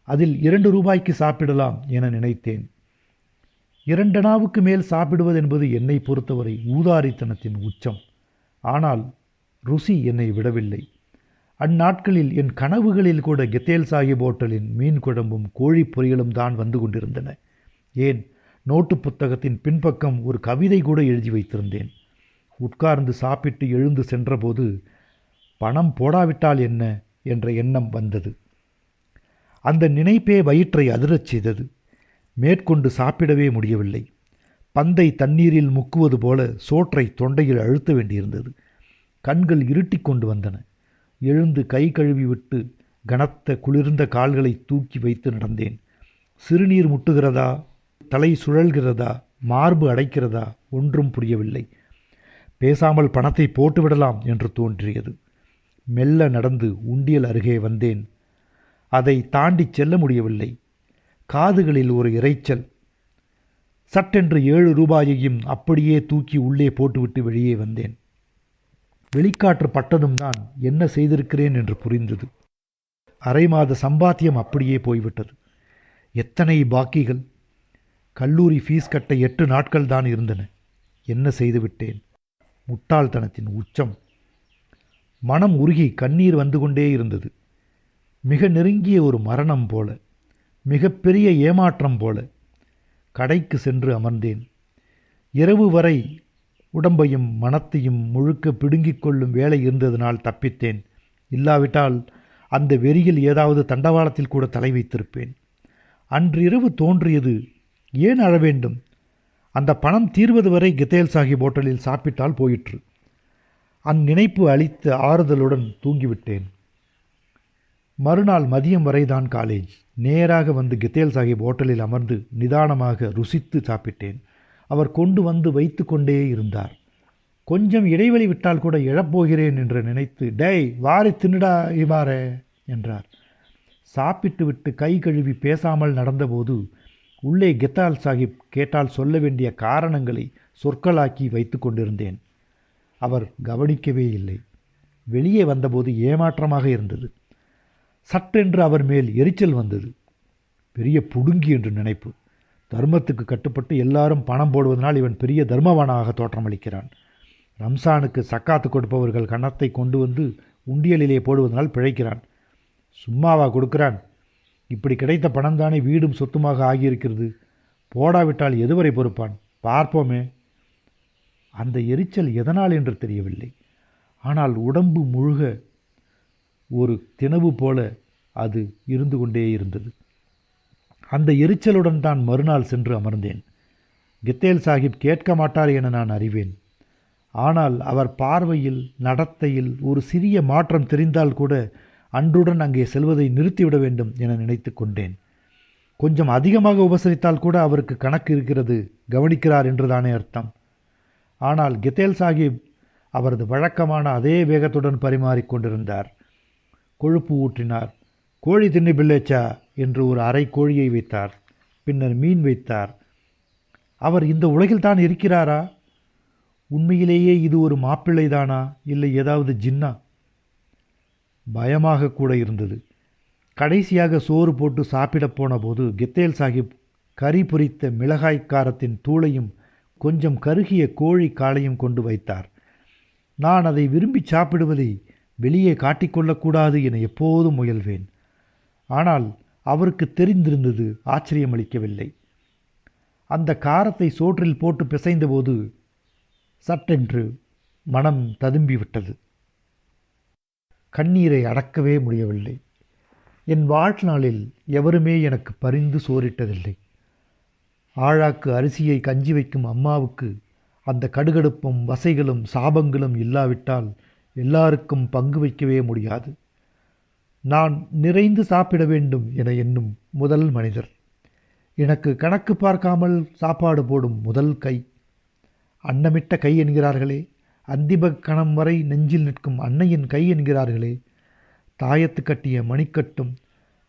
அதில் 2 ரூபாய்க்கு சாப்பிடலாம் என நினைத்தேன். 2 அணாவுக்கு மேல் சாப்பிடுவது என்பது என்னை பொறுத்தவரை ஊதாரித்தனத்தின் உச்சம். ஆனால் ருசி என்னை விடவில்லை. அந்நாட்களில் என் கனவுகளில் கூட கெத்தேல் சாஹிப் ஹோட்டலின் மீன் குழம்பும் கோழி பொரியலும் தான் வந்து கொண்டிருந்தன. ஏன், நோட்டு புத்தகத்தின் பின்பக்கம் ஒரு கவிதை கூட எழுதி வைத்திருந்தேன். உட்கார்ந்து சாப்பிட்டு எழுந்து சென்றபோது பணம் போடாவிட்டால் என்ன என்ற எண்ணம் வந்தது. அந்த நினைப்பே வயிற்றை அதிரச் செய்தது. மேற்கொண்டு சாப்பிடவே முடியவில்லை. பந்தை தண்ணீரில் முக்குவது போல சோற்றை தொண்டையில் அழுத்த வேண்டியிருந்தது. கண்கள் இருட்டி கொண்டு வந்தன. எழுந்து கை கழுவி விட்டு கனத்த குளிர்ந்த கால்களை தூக்கி வைத்து நடந்தேன். சிறுநீர் முட்டுகிறதா, தலை சுழல்கிறதா, மார்பு அடைக்கிறதா ஒன்றும் புரியவில்லை. பேசாமல் பணத்தை போட்டுவிடலாம் என்று தோன்றியது. மெல்ல நடந்து உண்டியல் அருகே வந்தேன். அதை தாண்டி செல்ல முடியவில்லை. காதுகளில் ஒரு இரைச்சல். சட்டென்று 7 ரூபாயையும் அப்படியே தூக்கி உள்ளே போட்டுவிட்டு வெளியே வந்தேன். வெளிக்காற்று பட்டதும் தான் என்ன செய்திருக்கிறேன் என்று புரிந்தது. அரை மாத சம்பாத்தியம் அப்படியே போய்விட்டது. எத்தனை பாக்கிகள்! கல்லூரி ஃபீஸ் கட்ட 8 நாட்கள் தான் இருந்தன. என்ன செய்துவிட்டேன்? முட்டாள்தனத்தின் உச்சம். மனம் உருகி கண்ணீர் வந்து கொண்டே இருந்தது. மிக நெருங்கிய ஒரு மரணம் போல, மிகப்பெரிய ஏமாற்றம் போல. கடைக்கு சென்று அமர்ந்தேன். இரவு வரை உடம்பையும் மனத்தையும் முழுக்க பிடுங்கிக் கொள்ளும் வேலை இருந்ததனால் தப்பித்தேன். இல்லாவிட்டால் அந்த வெறியில் ஏதாவது தண்டவாளத்தில் கூட தலை வைத்திருப்பேன். அன்றிரவு தோன்றியது, ஏன் அழ வேண்டும்? அந்த பணம் தீர்வது வரை கித்தேல் சாஹிப் ஹோட்டலில் சாப்பிட்டால் போயிற்று. அந்நினைப்பு அளித்த ஆறுதலுடன் தூங்கிவிட்டேன். மறுநாள் மதியம் வரைதான் காலேஜ். நேராக வந்து கித்தேல் சாஹிப் ஹோட்டலில் அமர்ந்து நிதானமாக ருசித்து சாப்பிட்டேன். அவர் கொண்டு வந்து வைத்து கொண்டே இருந்தார். கொஞ்சம் இடைவெளி விட்டால் கூட எழப்போகிறேன் என்று நினைத்து, டேய் வாரி தின்னுடா இவாரே என்றார். சாப்பிட்டு விட்டு கை கழுவி பேசாமல் நடந்தபோது உள்ளே கித்தால் சாஹிப் கேட்டால் சொல்ல வேண்டிய காரணங்களை சொற்களாக்கி வைத்து கொண்டிருந்தேன். அவர் கவனிக்கவே இல்லை. வெளியே வந்தபோது ஏமாற்றமாக இருந்தது. சட்டென்று அவர் மேல் எரிச்சல் வந்தது. பெரிய புடுங்கி என்று நினைப்பு. தர்மத்துக்கு கட்டுப்பட்டு எல்லாரும் பணம் போடுவதனால் இவன் பெரிய தர்மவானாக தோற்றமளிக்கிறான். ரம்சானுக்கு சக்காத்து கொடுப்பவர்கள் கணத்தை கொண்டு வந்து உண்டியலிலே போடுவதனால் பிழைக்கிறான். சும்மாவா கொடுக்கிறான்? இப்படி கிடைத்த பணம் தானே வீடும் சொத்துமாக ஆகியிருக்கிறது. போடாவிட்டால் எதுவரை பொறுப்பான்? பார்ப்போமே. அந்த எரிச்சல் எதனால் என்று தெரியவில்லை. ஆனால் உடம்பு முழுக ஒரு திணவு போல அது இருந்து கொண்டே இருந்தது. அந்த எரிச்சலுடன் தான் மறுநாள் சென்று அமர்ந்தேன். கித்தேல் சாஹிப் கேட்க மாட்டார் என நான் அறிவேன். ஆனால் அவர் பார்வையில், நடத்தையில் ஒரு சிறிய மாற்றம் தெரிந்தால் கூட அன்றுடன் அங்கே செல்வதை நிறுத்திவிட வேண்டும் என நினைத்து கொண்டேன். கொஞ்சம் அதிகமாக உபசரித்தால் கூட அவருக்கு கணக்கு இருக்கிறது, கவனிக்கிறார் என்றுதானே அர்த்தம். ஆனால் கித்தேல் சாஹிப் அவரது வழக்கமான அதே வேகத்துடன் பரிமாறிக்கொண்டிருந்தார். கொழுப்பு ஊற்றினார். கோழி தின்னு பிள்ளைச்சா என்று ஒரு அரை கோழியை வைத்தார். பின்னர் மீன் வைத்தார். அவர் இந்த உலகில்தான் இருக்கிறாரா? உண்மையிலேயே இது ஒரு மாப்பிள்ளைதானா, இல்லை ஏதாவது ஜின்னா? பயமாக கூட இருந்தது. கடைசியாக சோறு போட்டு சாப்பிடப் போன போது கித்தேல் சாஹிப் கறி பொரித்த மிளகாய்க்காரத்தின் தூளையும் கொஞ்சம் கருகிய கோழி காலையும் கொண்டு வைத்தார். நான் அதை விரும்பி சாப்பிடுவதை வெளியே காட்டிக்கொள்ளக்கூடாது என எப்போதும் முயல்வேன். ஆனால் அவருக்கு தெரிந்திருந்தது. ஆச்சரியமளிக்கவில்லை. அந்த காரத்தை சோற்றில் போட்டு பிசைந்தபோது சட்டென்று மனம் ததும்பிவிட்டது. கண்ணீரை அடக்கவே முடியவில்லை. என் வாழ்நாளில் எவருமே எனக்கு பரிந்து சோறிட்டதில்லை. ஆழாக்கு அரிசியை கஞ்சி வைக்கும் அம்மாவுக்கு அந்த கடுகடுப்பும் வசைகளும் சாபங்களும் இல்லாவிட்டால் எல்லாருக்கும் பங்கு வைக்கவே முடியாது. நான் நிறைந்து சாப்பிட வேண்டும் என எண்ணும் முதல் மனிதர். எனக்கு கணக்கு பார்க்காமல் சாப்பாடு போடும் முதல் கை. அன்னமிட்ட கை என்கிறார்களே, அந்திப கணம் வரை நெஞ்சில் நிற்கும் அன்னையின் கை என்கிறார்களே. தாயத்து கட்டிய மணிக்கட்டும்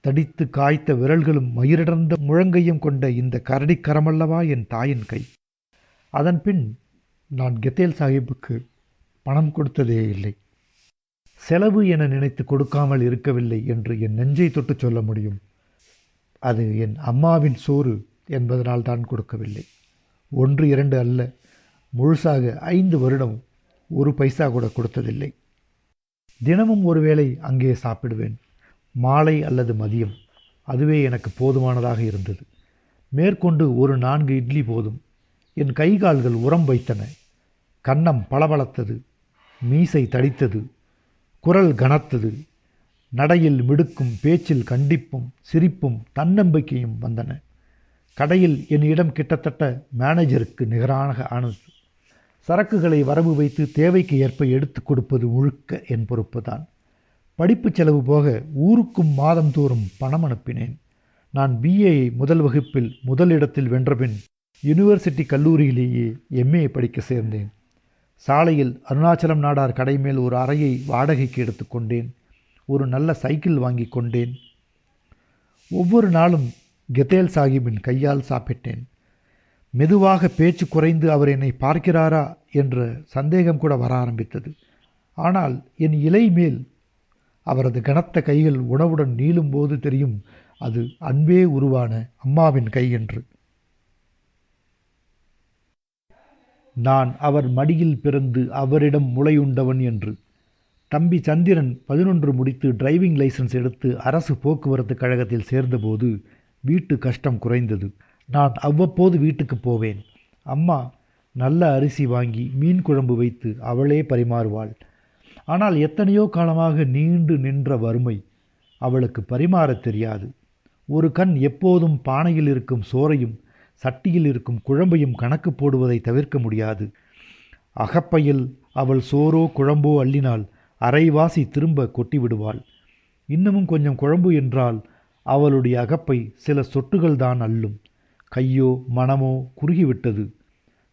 தடித்து காய்த்த விரல்களும் மயிரிடர்ந்த முழங்கையும் கொண்ட இந்த கரடிக்கரமல்லவா என் தாயின் கை. அதன் பின் நான் கித்தேல் சாஹிப்புக்கு பணம் கொடுத்ததே இல்லை. செலவு என நினைத்து கொடுக்காமல் இருக்கவில்லை என்று என் நெஞ்சை தொட்டு சொல்ல முடியும். அது என் அம்மாவின் சோறு என்பதனால் தான் கொடுக்கவில்லை. 1 2 அல்ல, முழுசாக 5 வருடம் 1 பைசா கூட கொடுத்ததில்லை. தினமும் ஒருவேளை அங்கே சாப்பிடுவேன். மாலை அல்லது மதியம். அதுவே எனக்கு போதுமானதாக இருந்தது. மேற்கொண்டு ஒரு 4 இட்லி போதும். என் கை கால்கள் உரம் வைத்தன. கன்னம் பளபளத்தது. மீசை தடித்தது. குரல் கனத்தது. நடையில் மிடுக்கும், பேச்சில் கண்டிப்பும் சிரிப்பும் தன்னம்பிக்கையும் வந்தன. கடையில் என் இடம் கிட்டத்தட்ட மேனேஜருக்கு நிகரான ஆனது. சரக்குகளை வரவு வைத்து தேவைக்கு ஏற்ப எடுத்து கொடுப்பது முழுக்க என் பொறுப்பு தான். படிப்பு செலவு போக ஊருக்கும் மாதந்தோறும் பணம் அனுப்பினேன். நான் பிஏயை முதல் வகுப்பில் முதலிடத்தில் வென்றபின் யூனிவர்சிட்டி கல்லூரியிலேயே எம்ஏ படிக்க சேர்ந்தேன். சாலையில் அருணாச்சலம் நாடார் கடை மேல் ஒரு அறையை வாடகைக்கு எடுத்துக்கொண்டேன். ஒரு நல்ல சைக்கிள் வாங்கி கொண்டேன். ஒவ்வொரு நாளும் கித்தேல் சாஹிப்பின் கையால் சாப்பிட்டேன். மெதுவாக பேச்சு குறைந்து அவர் என்னை பார்க்கிறாரா என்ற சந்தேகம் கூட வர ஆரம்பித்தது. ஆனால் என் இலை மேல் அவரது கனத்த கைகள் உணவுடன் நீளும்போது தெரியும் அது அன்பே உருவான அம்மாவின் கை என்று. நான் அவர் மடியில் பிறந்து அவரிடம் முளையுண்டவன் என்று. தம்பி சந்திரன் 11 முடித்து டிரைவிங் லைசன்ஸ் எடுத்து அரசு போக்குவரத்து கழகத்தில் சேர்ந்தபோது வீட்டு கஷ்டம் குறைந்தது. நான் அவ்வப்போது வீட்டுக்கு போவேன். அம்மா நல்ல அரிசி வாங்கி மீன் குழம்பு வைத்து அவளே பரிமாறுவாள். ஆனால் எத்தனையோ காலமாக நீண்டு நின்ற வறுமை. அவளுக்கு பரிமாறத் தெரியாது. ஒரு கண் எப்போதும் பானையில் இருக்கும் சோறையும் சட்டியில் இருக்கும் குழம்பையும் கணக்கு போடுவதை தவிர்க்க முடியாது. அகப்பையில் அவள் சோறோ குழம்போ அள்ளினால் அரைவாசி திரும்ப கொட்டிவிடுவாள். இன்னமும் கொஞ்சம் குழம்பு என்றால் அவளுடைய அகப்பை சில சொட்டுகள் தான் அள்ளும். கையோ மனமோ குறுகிவிட்டது.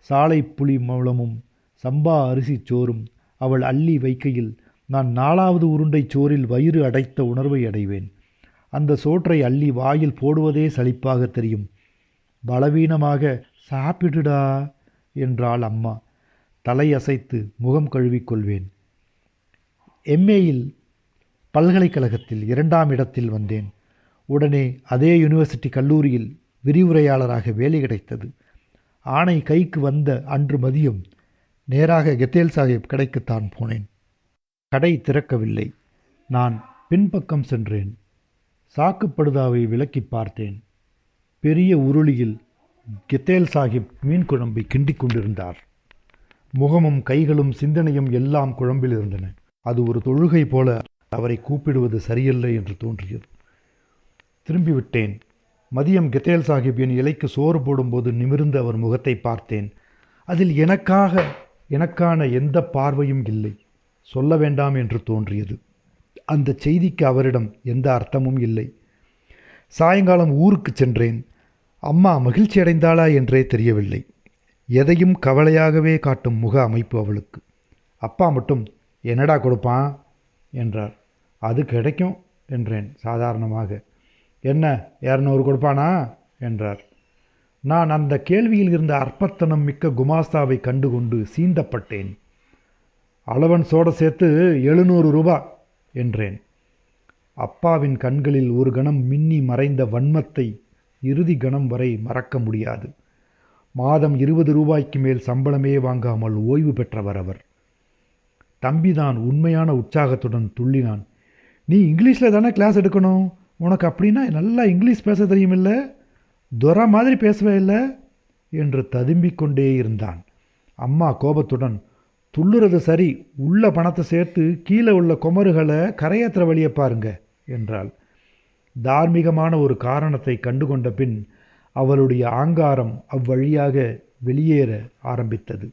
சாலை புளி மூலமும் சம்பா அரிசி சோறும் அவள் அள்ளி வைக்கையில் நான் 4வது உருண்டை சோறில் வயிறு அடைத்த உணர்வை அடைவேன். அந்த சோற்றை அள்ளி வாயில் போடுவதே சலிப்பாக தெரியும். பலவீனமாக சாப்பிடுடா என்றாள் அம்மா. தலையசைத்து முகம் கழுவிக்கொள்வேன். எம்ஏயில் பல்கலைக்கழகத்தில் 2ஆம் இடத்தில் வந்தேன். உடனே அதே யூனிவர்சிட்டி கல்லூரியில் விரிவுரையாளராக வேலை கிடைத்தது. ஆணை கைக்கு வந்த அன்று மதியம் நேராக கெத்தேல் சாஹிப் கடைக்குத்தான் போனேன். கடை திறக்கவில்லை. நான் பின்பக்கம் சென்றேன். சாக்குப்படுதாவை விலக்கி பார்த்தேன். பெரிய உருளியில் கெத்தேல் சாஹிப் மீன் குழம்பை கிண்டிக் கொண்டிருந்தார். முகமும் கைகளும் சிந்தனையும் எல்லாம் குழம்பில் இருந்தன. அது ஒரு தொழுகை போல அவரை கூப்பிடுவது சரியல்ல என்று தோன்றியது. திரும்பிவிட்டேன். மதியம் கெத்தேல் சாஹிப் என் இலைக்கு சோறு போடும்போது நிமிர்ந்து அவர் முகத்தை பார்த்தேன். அதில் எனக்கான எந்த பார்வையும் இல்லை. சொல்ல வேண்டாம் என்று தோன்றியது. அந்த செய்திக்கு அவரிடம் எந்த அர்த்தமும் இல்லை. சாயங்காலம் ஊருக்கு சென்றேன். அம்மா மகிழ்ச்சி அடைந்தாளா என்றே தெரியவில்லை. எதையும் கவலையாகவே காட்டும் முக அமைப்பு அவளுக்கு. அப்பா மட்டும் என்னடா கொடுப்பான் என்றார். அது கிடைக்கும் என்றேன் சாதாரணமாக. என்ன 200 கொடுப்பானா என்றார். நான் அந்த கேள்வியில் இருந்த அற்பத்தனம் மிக்க குமாஸ்தாவை கண்டுகொண்டு சீண்டப்பட்டேன். அளவன்ஸோடு சேர்த்து 700 ரூபா என்றேன். அப்பாவின் கண்களில் ஒரு கணம் மின்னி மறைந்த வன்மத்தை இறுதி கணம் வரை மறக்க முடியாது. மாதம் 20 ரூபாய்க்கு மேல் சம்பளமே வாங்காமல் ஓய்வு பெற்றவர் அவர். தம்பிதான் உண்மையான உற்சாகத்துடன் துள்ளினான். நீ இங்கிலீஷில் தானே கிளாஸ் எடுக்கணும், உனக்கு அப்படின்னா நல்லா இங்கிலீஷ் பேச தெரியுமில்ல, துரை மாதிரி பேசவே இல்லை என்று ததும்பிக் கொண்டே இருந்தான். அம்மா கோபத்துடன், துள்ளுறது சரி, உள்ள பணத்தை சேர்த்து கீழே உள்ள குமருகளை கரையேற்ற வழியை பாருங்க என்றாள். தார்மீகமான ஒரு காரணத்தை கண்டுகொண்ட பின் அவளுடைய ஆங்காரம் அவ்வழியாக வெளியேற ஆரம்பித்தது.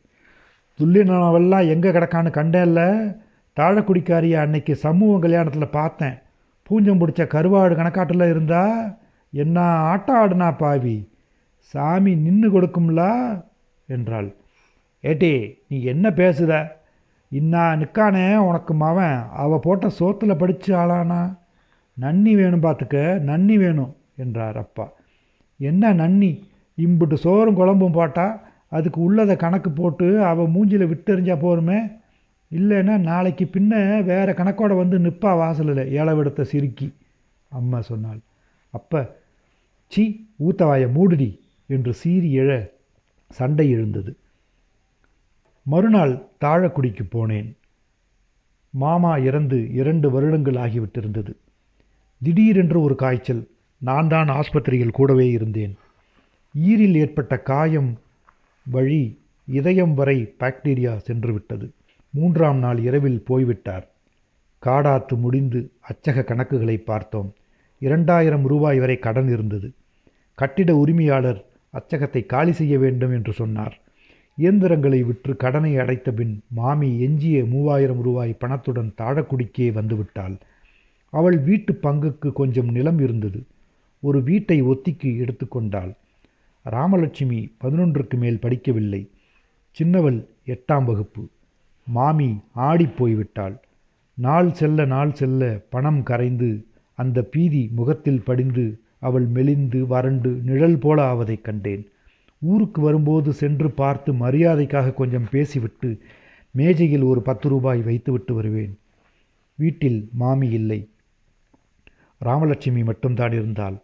துள்ளினவெல்லாம் எங்கே கிடக்கான்னு கண்டேல்ல, தாழக்குடிக்காரிய அன்னைக்கு சமூக கல்யாணத்தில் பார்த்தேன். பூஞ்சம் பிடிச்ச கருவாடு கணக்காட்டில் இருந்தா என்ன ஆட்டம் ஆடுனா பாவி, சாமி நின்று கொடுக்கும்லா என்றாள். ஏட்டி நீ என்ன பேசுத, இன்னா நிற்கானே உனக்கு மவன், அவள் போட்ட சோத்தில் படித்து ஆளானா, நன்னி வேணும் பார்த்துக்க, நன்னி வேணும் என்றார் அப்பா. என்ன நன்னி, இம்புட்டு சோறும் குழம்பும் போட்டா அதுக்கு உள்ளதை கணக்கு போட்டு அவள் மூஞ்சியில் விட்டெறிஞ்சா போருமே, இல்லைன்னா நாளைக்கு பின்ன வேறு கணக்கோட வந்து நிற்பா வாசலில் ஏழவெடுத்த சிரிக்கி, அம்மா சொன்னாள். அப்போ சி ஊத்தவாய மூடுடி என்று சீறி எழ சண்டை எழுந்தது. மறுநாள் தாழக்குடிக்கு போனேன். மாமா இறந்து 2 வருடங்கள் ஆகிவிட்டிருந்தது. திடீரென்று ஒரு காய்ச்சல். நான் தான் ஆஸ்பத்திரியில் கூடவே இருந்தேன். ஈரில் ஏற்பட்ட காயம் வழி இதயம் வரை பாக்டீரியா சென்றுவிட்டது. 3ஆம் நாள் இரவில் போய்விட்டார். காடாத்து முடிந்து அச்சக கணக்குகளை பார்த்தோம். 2000 ரூபாய் வரை கடன் இருந்தது. கட்டிட உரிமையாளர் அச்சகத்தை காலி செய்ய வேண்டும் என்று சொன்னார். இயந்திரங்களை விற்று கடனை அடைத்த பின் மாமி எஞ்சிய 3000 ரூபாய் பணத்துடன் தாழக்குடிக்கே வந்துவிட்டாள். அவள் வீட்டு பங்குக்கு கொஞ்சம் நிலம் இருந்தது. ஒரு வீட்டை ஒத்திக்கு எடுத்துக்கொண்டாள். ராமலட்சுமி 11க்கு மேல் படிக்கவில்லை. சின்னவள் 8ஆம் வகுப்பு. மாமி ஆடிப்போய்விட்டாள். நாள் செல்ல பணம் கரைந்து அந்த பீதி முகத்தில் படிந்து அவள் மெலிந்து வறண்டு நிழல் போல ஆவதைக் கண்டேன். ஊருக்கு வரும்போது சென்று பார்த்து மரியாதைக்காக கொஞ்சம் பேசிவிட்டு மேஜையில் ஒரு 10 ரூபாய் வைத்துவிட்டு வருவேன். வீட்டில் மாமி இல்லை. ராமலட்சுமி மட்டும்தான் இருந்தாள்.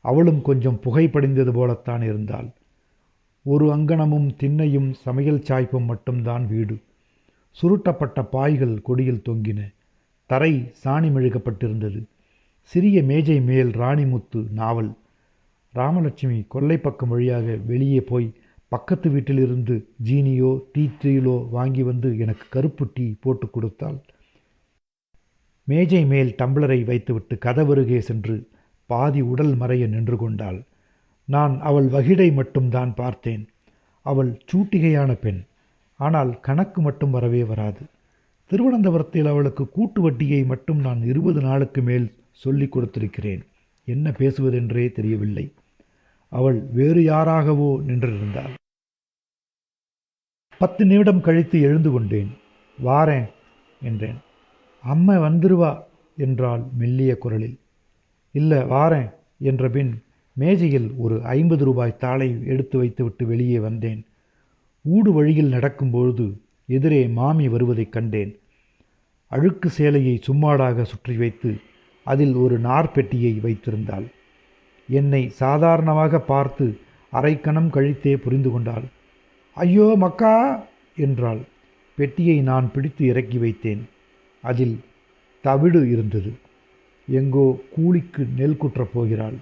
அவளும் கொஞ்சம் புகைப்படிந்தது போலத்தான் இருந்தாள். ஒரு அங்கணமும் திண்ணையும் சமையல் சாய்ப்பும் மட்டும்தான் வீடு. சுருட்டப்பட்ட பாய்கள் கொடியில் தொங்கின. தரை சாணி மெழுகப்பட்டிருந்தது. சிறிய மேஜை மேல் ராணிமுத்து நாவல். ராமலட்சுமி கொல்லை பக்கம் வழியாக வெளியே போய் பக்கத்து வீட்டிலிருந்து ஜீனியோ டீ வாங்கி வந்து எனக்கு கருப்பு டீ போட்டு கொடுத்தாள். மேஜை மேல் டம்ளரை வைத்துவிட்டு கதவருகே சென்று பாதி உடல் மறைய நின்று கொண்டாள். நான் அவள் வகிடை மட்டும்தான் பார்த்தேன். அவள் சூட்டிகையான பெண். ஆனால் கணக்கு மட்டும் வரவே வராது. திருவனந்தபுரத்தில் அவளுக்கு கூட்டு வட்டியை மட்டும் நான் 20 நாளுக்கு மேல் சொல்லிக் கொடுத்திருக்கிறேன். என்ன பேசுவதென்றே தெரியவில்லை. அவள் வேறு யாராகவோ நின்றிருந்தாள். 10 நிமிடம் கழித்து எழுந்து கொண்டேன். வாரேன் என்றேன். அம்மா வந்துருவா என்றாள் மெல்லிய குரலில். இல்லை வாரேன் என்ற பின் மேஜையில் ஒரு 50 ரூபாய் தாளை எடுத்து வைத்துவிட்டு வெளியே வந்தேன். ஊடு வழியில் நடக்கும்பொழுது எதிரே மாமி வருவதைக் கண்டேன். அழுக்கு சேலையை சும்மாடாக சுற்றி வைத்து அதில் ஒரு நார்பெட்டியை வைத்திருந்தாள். என்னை சாதாரணமாக பார்த்து அரைக்கணம் கழித்தே புரிந்து கொண்டாள். ஐயோ மக்கா என்றாள். பெட்டியை நான் பிடித்து இறக்கி வைத்தேன். அதில் தவிடு இருந்தது. எங்கோ கூலிக்கு நெல் குற்றப் போகிறாள்.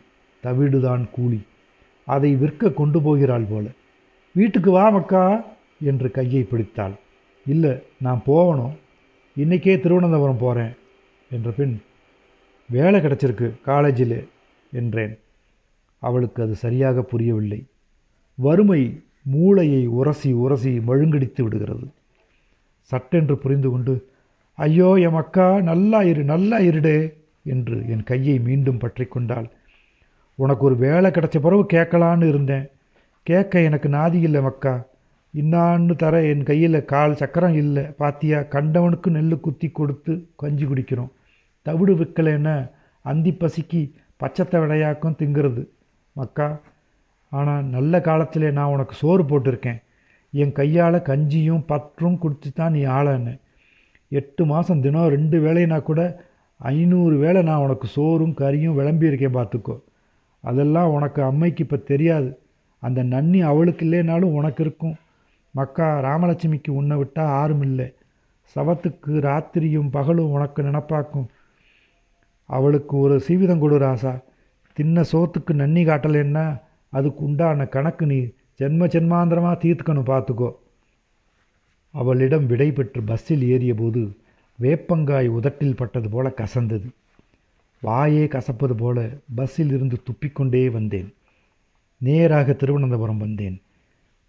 தவிடுதான் கூலி. அதை விற்க கொண்டு போகிறாள் போல. வீட்டுக்கு வா மக்கா என்று கையை பிடித்தாள். இல்லை நான் போகணும், இன்றைக்கே திருவனந்தபுரம் போகிறேன் என்ற பின் வேலை கிடச்சிருக்கு காலேஜில் என்றேன். அவளுக்கு அது சரியாக புரியவில்லை. வறுமை மூளையை உரசி உரசி மழுங்கடித்து விடுகிறது. சட்டென்று புரிந்து கொண்டு ஐயோ என் மக்கா நல்லா இருடே என்று என் கையை மீண்டும் பற்றி கொண்டாள். உனக்கு ஒரு வேலை கிடச்ச பிறகு கேட்கலான்னு இருந்தேன். கேட்க எனக்கு நாதி இல்லை மக்கா. இன்னான்னு தர என் கையில் கால் சக்கரம் இல்லை. பாத்தியா, கண்டவனுக்கு நெல் குத்தி கொடுத்து கஞ்சி குடிக்கிறோம். தவிடு விற்கலைன்னா அந்தி பசிக்கு பச்சத்தை விடையாக்கும் திங்கிறது மக்கா. ஆனால் நல்ல காலத்தில் நான் உனக்கு சோறு போட்டிருக்கேன். என் கையால் கஞ்சியும் பற்றும் குடிச்சு தான் நீ ஆளான. 8 மாதம் தினம் 2 வேளைனா கூட 500 வேளை நான் உனக்கு சோறும் கறியும் விளம்பியிருக்கேன் பார்த்துக்கோ. அதெல்லாம் உனக்கு அம்மைக்கு இப்போ தெரியாது. அந்த நன்னி அவளுக்கு இல்லைனாலும் உனக்கு இருக்கும் மக்கா. ராமலட்சுமிக்கு உன்னை விட்டால் யாரும் இல்லை. சவத்துக்கு ராத்திரியும் பகலும் உனக்கு நினப்பாக்கும். அவளுக்கு ஒரு சீவிதம் கொடு ராசா. தின்ன சோத்துக்கு நன்னி காட்டலைன்னா அதுக்கு உண்டான கணக்கு நீ ஜென்மாந்திரமாக தீர்த்துக்கணும் பார்த்துக்கோ. அவளிடம் விடை பெற்று பஸ்ஸில் ஏறிய போது வேப்பங்காய் உதட்டில் பட்டது போல கசந்தது. வாயே கசப்பது போல பஸ்ஸில் இருந்து துப்பிக்கொண்டே வந்தேன். நேராக திருவனந்தபுரம் வந்தேன்.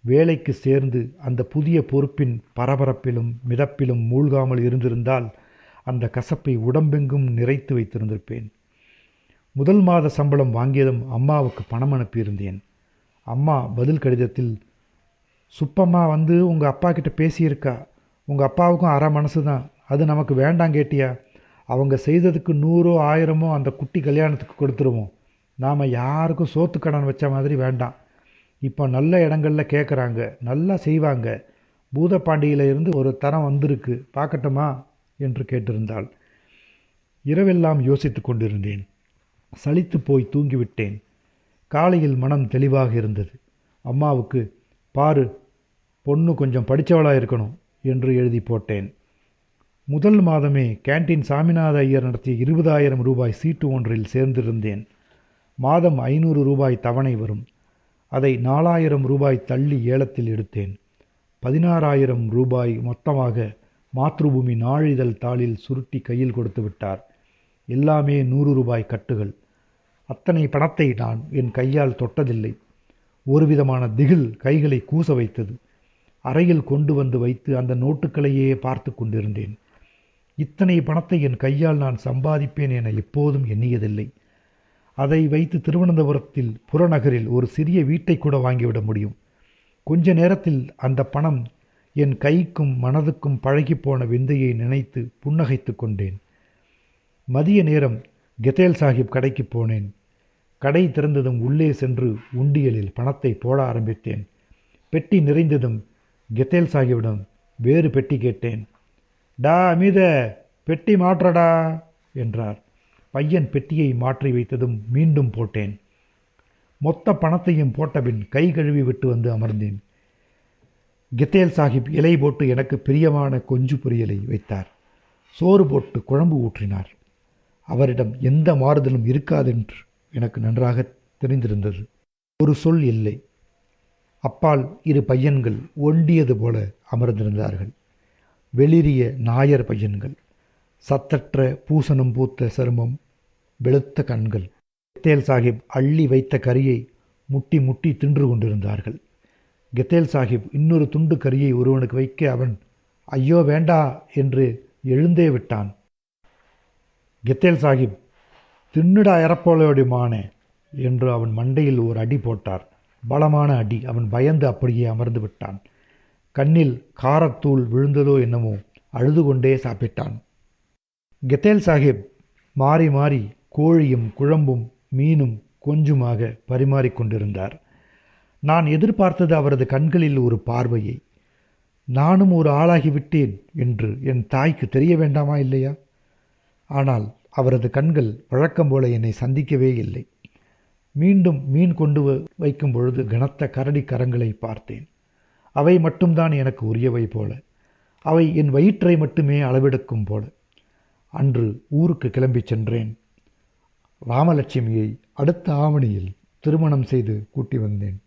வேலைக்கு சேர்ந்து அந்த புதிய பொறுப்பின் பரபரப்பிலும் மிதப்பிலும் மூழ்காமல் இருந்திருந்தால் அந்த கசப்பை உடம்பெங்கும் நிறைத்து வைத்திருந்திருப்பேன். முதல் மாத சம்பளம் வாங்கியதும் அம்மாவுக்கு பணம் அனுப்பியிருந்தேன். அம்மா பதில் கடிதத்தில், சுப்பம்மா வந்து உங்கள் அப்பா கிட்ட பேசியிருக்கா. உங்கள் அப்பாவுக்கும் அரை மனசு தான். அது நமக்கு வேண்டாம் கேட்டியா? அவங்க செய்ததுக்கு 100 1000 அந்த குட்டி கல்யாணத்துக்கு கொடுத்துருவோம். நாம் யாருக்கும் சோத்து கடன் வச்ச மாதிரி வேண்டாம். இப்போ நல்ல இடங்களில் கேட்குறாங்க, நல்லா செய்வாங்க. பூதப்பாண்டியில் இருந்து ஒரு தரம் வந்திருக்கு, பார்க்கட்டுமா என்று கேட்டிருந்தாள். இரவெல்லாம் யோசித்து கொண்டிருந்தேன். சலித்து போய் தூங்கிவிட்டேன். காலையில் மனம் தெளிவாக இருந்தது. அம்மாவுக்கு, பாரு பொண்ணு கொஞ்சம் படித்தவளாக இருக்கணும் என்று எழுதி போட்டேன். முதல் மாதமே கேன்டீன் சாமிநாத ஐயர் நடத்திய 20,000 ரூபாய் சீட்டு ஒன்றில் சேர்ந்திருந்தேன். மாதம் 500 ரூபாய் தவணை வரும். அதை 4,000 ரூபாய் தள்ளி ஏலத்தில் எடுத்தேன். 16,000 ரூபாய் மொத்தமாக மாத்ருபூமி நாளிதழ் தாளில் சுருட்டி கையில் கொடுத்து விட்டார். எல்லாமே 100 ரூபாய் கட்டுகள். அத்தனை பணத்தை நான் என் கையால் தொட்டதில்லை. ஒரு விதமான திகில் கைகளை கூச வைத்தது. அறையில் கொண்டு வந்து வைத்து அந்த நோட்டுக்களையே பார்த்து கொண்டிருந்தேன். இத்தனை பணத்தை என் கையால் நான் சம்பாதிப்பேன் என எப்போதும் எண்ணியதில்லை. அதை வைத்து திருவனந்தபுரத்தில் புறநகரில் ஒரு சிறிய வீட்டை கூட வாங்கிவிட முடியும். கொஞ்ச நேரத்தில் அந்த பணம் என் கைக்கும் மனதுக்கும் பழகிப்போன விந்தையை நினைத்து புன்னகைத்து கொண்டேன். மதிய நேரம் கெத்தேல் சாஹிப் கடைக்கு போனேன். கடை திறந்ததும் உள்ளே சென்று உண்டியலில் பணத்தை போட ஆரம்பித்தேன். பெட்டி நிறைந்ததும் கெத்தேல் சாஹிப்பிடம், வேறு பெட்டி கேட்டேன். டா அமித, பெட்டி மாற்றடா என்றார். பையன் பெட்டியை மாற்றி வைத்ததும் மீண்டும் போட்டேன். மொத்த பணத்தையும் போட்டபின் கை கழுவி விட்டு வந்து அமர்ந்தேன். கெத்தேல் சாஹிப் இலை போட்டு எனக்கு பிரியமான கொஞ்சு பொரியலை வைத்தார். சோறு போட்டு குழம்பு ஊற்றினார். அவரிடம் எந்த மாறுதலும் இருக்காதென்று எனக்கு நன்றாக தெரிந்திருந்தது. ஒரு சொல் இல்லை. அப்பால் இரு பையன்கள் ஒண்டியது போல அமர்ந்திருந்தார்கள். வெளிரிய நாயர் பையன்கள். சத்தற்ற பூசணம் பூத்த சருமம், வெளுத்த கண்கள். கெத்தேல் சாஹிப் அள்ளி வைத்த கறியை முட்டி முட்டி தின்று கொண்டிருந்தார்கள். கெத்தேல் சாஹிப் இன்னொரு துண்டு கறியை ஒருவனுக்கு வைக்க அவன் ஐயோ வேண்டா என்று எழுந்தே விட்டான். கெத்தேல் சாஹிப், தின்னுடா எறப்போலையோடுமானே என்று அவன் மண்டையில் ஒரு அடி போட்டார். பலமான அடி. அவன் பயந்து அப்படியே அமர்ந்து விட்டான். கண்ணில் காரத்தூள் விழுந்ததோ என்னமோ, அழுது கொண்டே சாப்பிட்டான். கெத்தேல் சாஹிப் மாறி மாறி கோழியும் குழம்பும் மீனும் கொஞ்சுமாக பரிமாறிக்கொண்டிருந்தார். நான் எதிர்பார்த்தது அவரது கண்களில் ஒரு பார்வையை. நானும் ஒரு ஆளாகிவிட்டேன் என்று என் தாய்க்கு தெரிய வேண்டாமா இல்லையா? ஆனால் அவரது கண்கள் வழக்கம் போல என்னை சந்திக்கவே இல்லை. மீண்டும் மீன் கொண்டு வைக்கும் பொழுது கனத்த கரடி கரங்களை பார்த்தேன். அவை மட்டும்தான் எனக்கு உரியவை போல. அவை என் வயிற்றை மட்டுமே அளவெடுக்கும் போல. அன்று ஊருக்கு கிளம்பிச் சென்றேன். ராமலட்சுமியை அடுத்த ஆவணியில் திருமணம் செய்து கூட்டி வந்தேன்.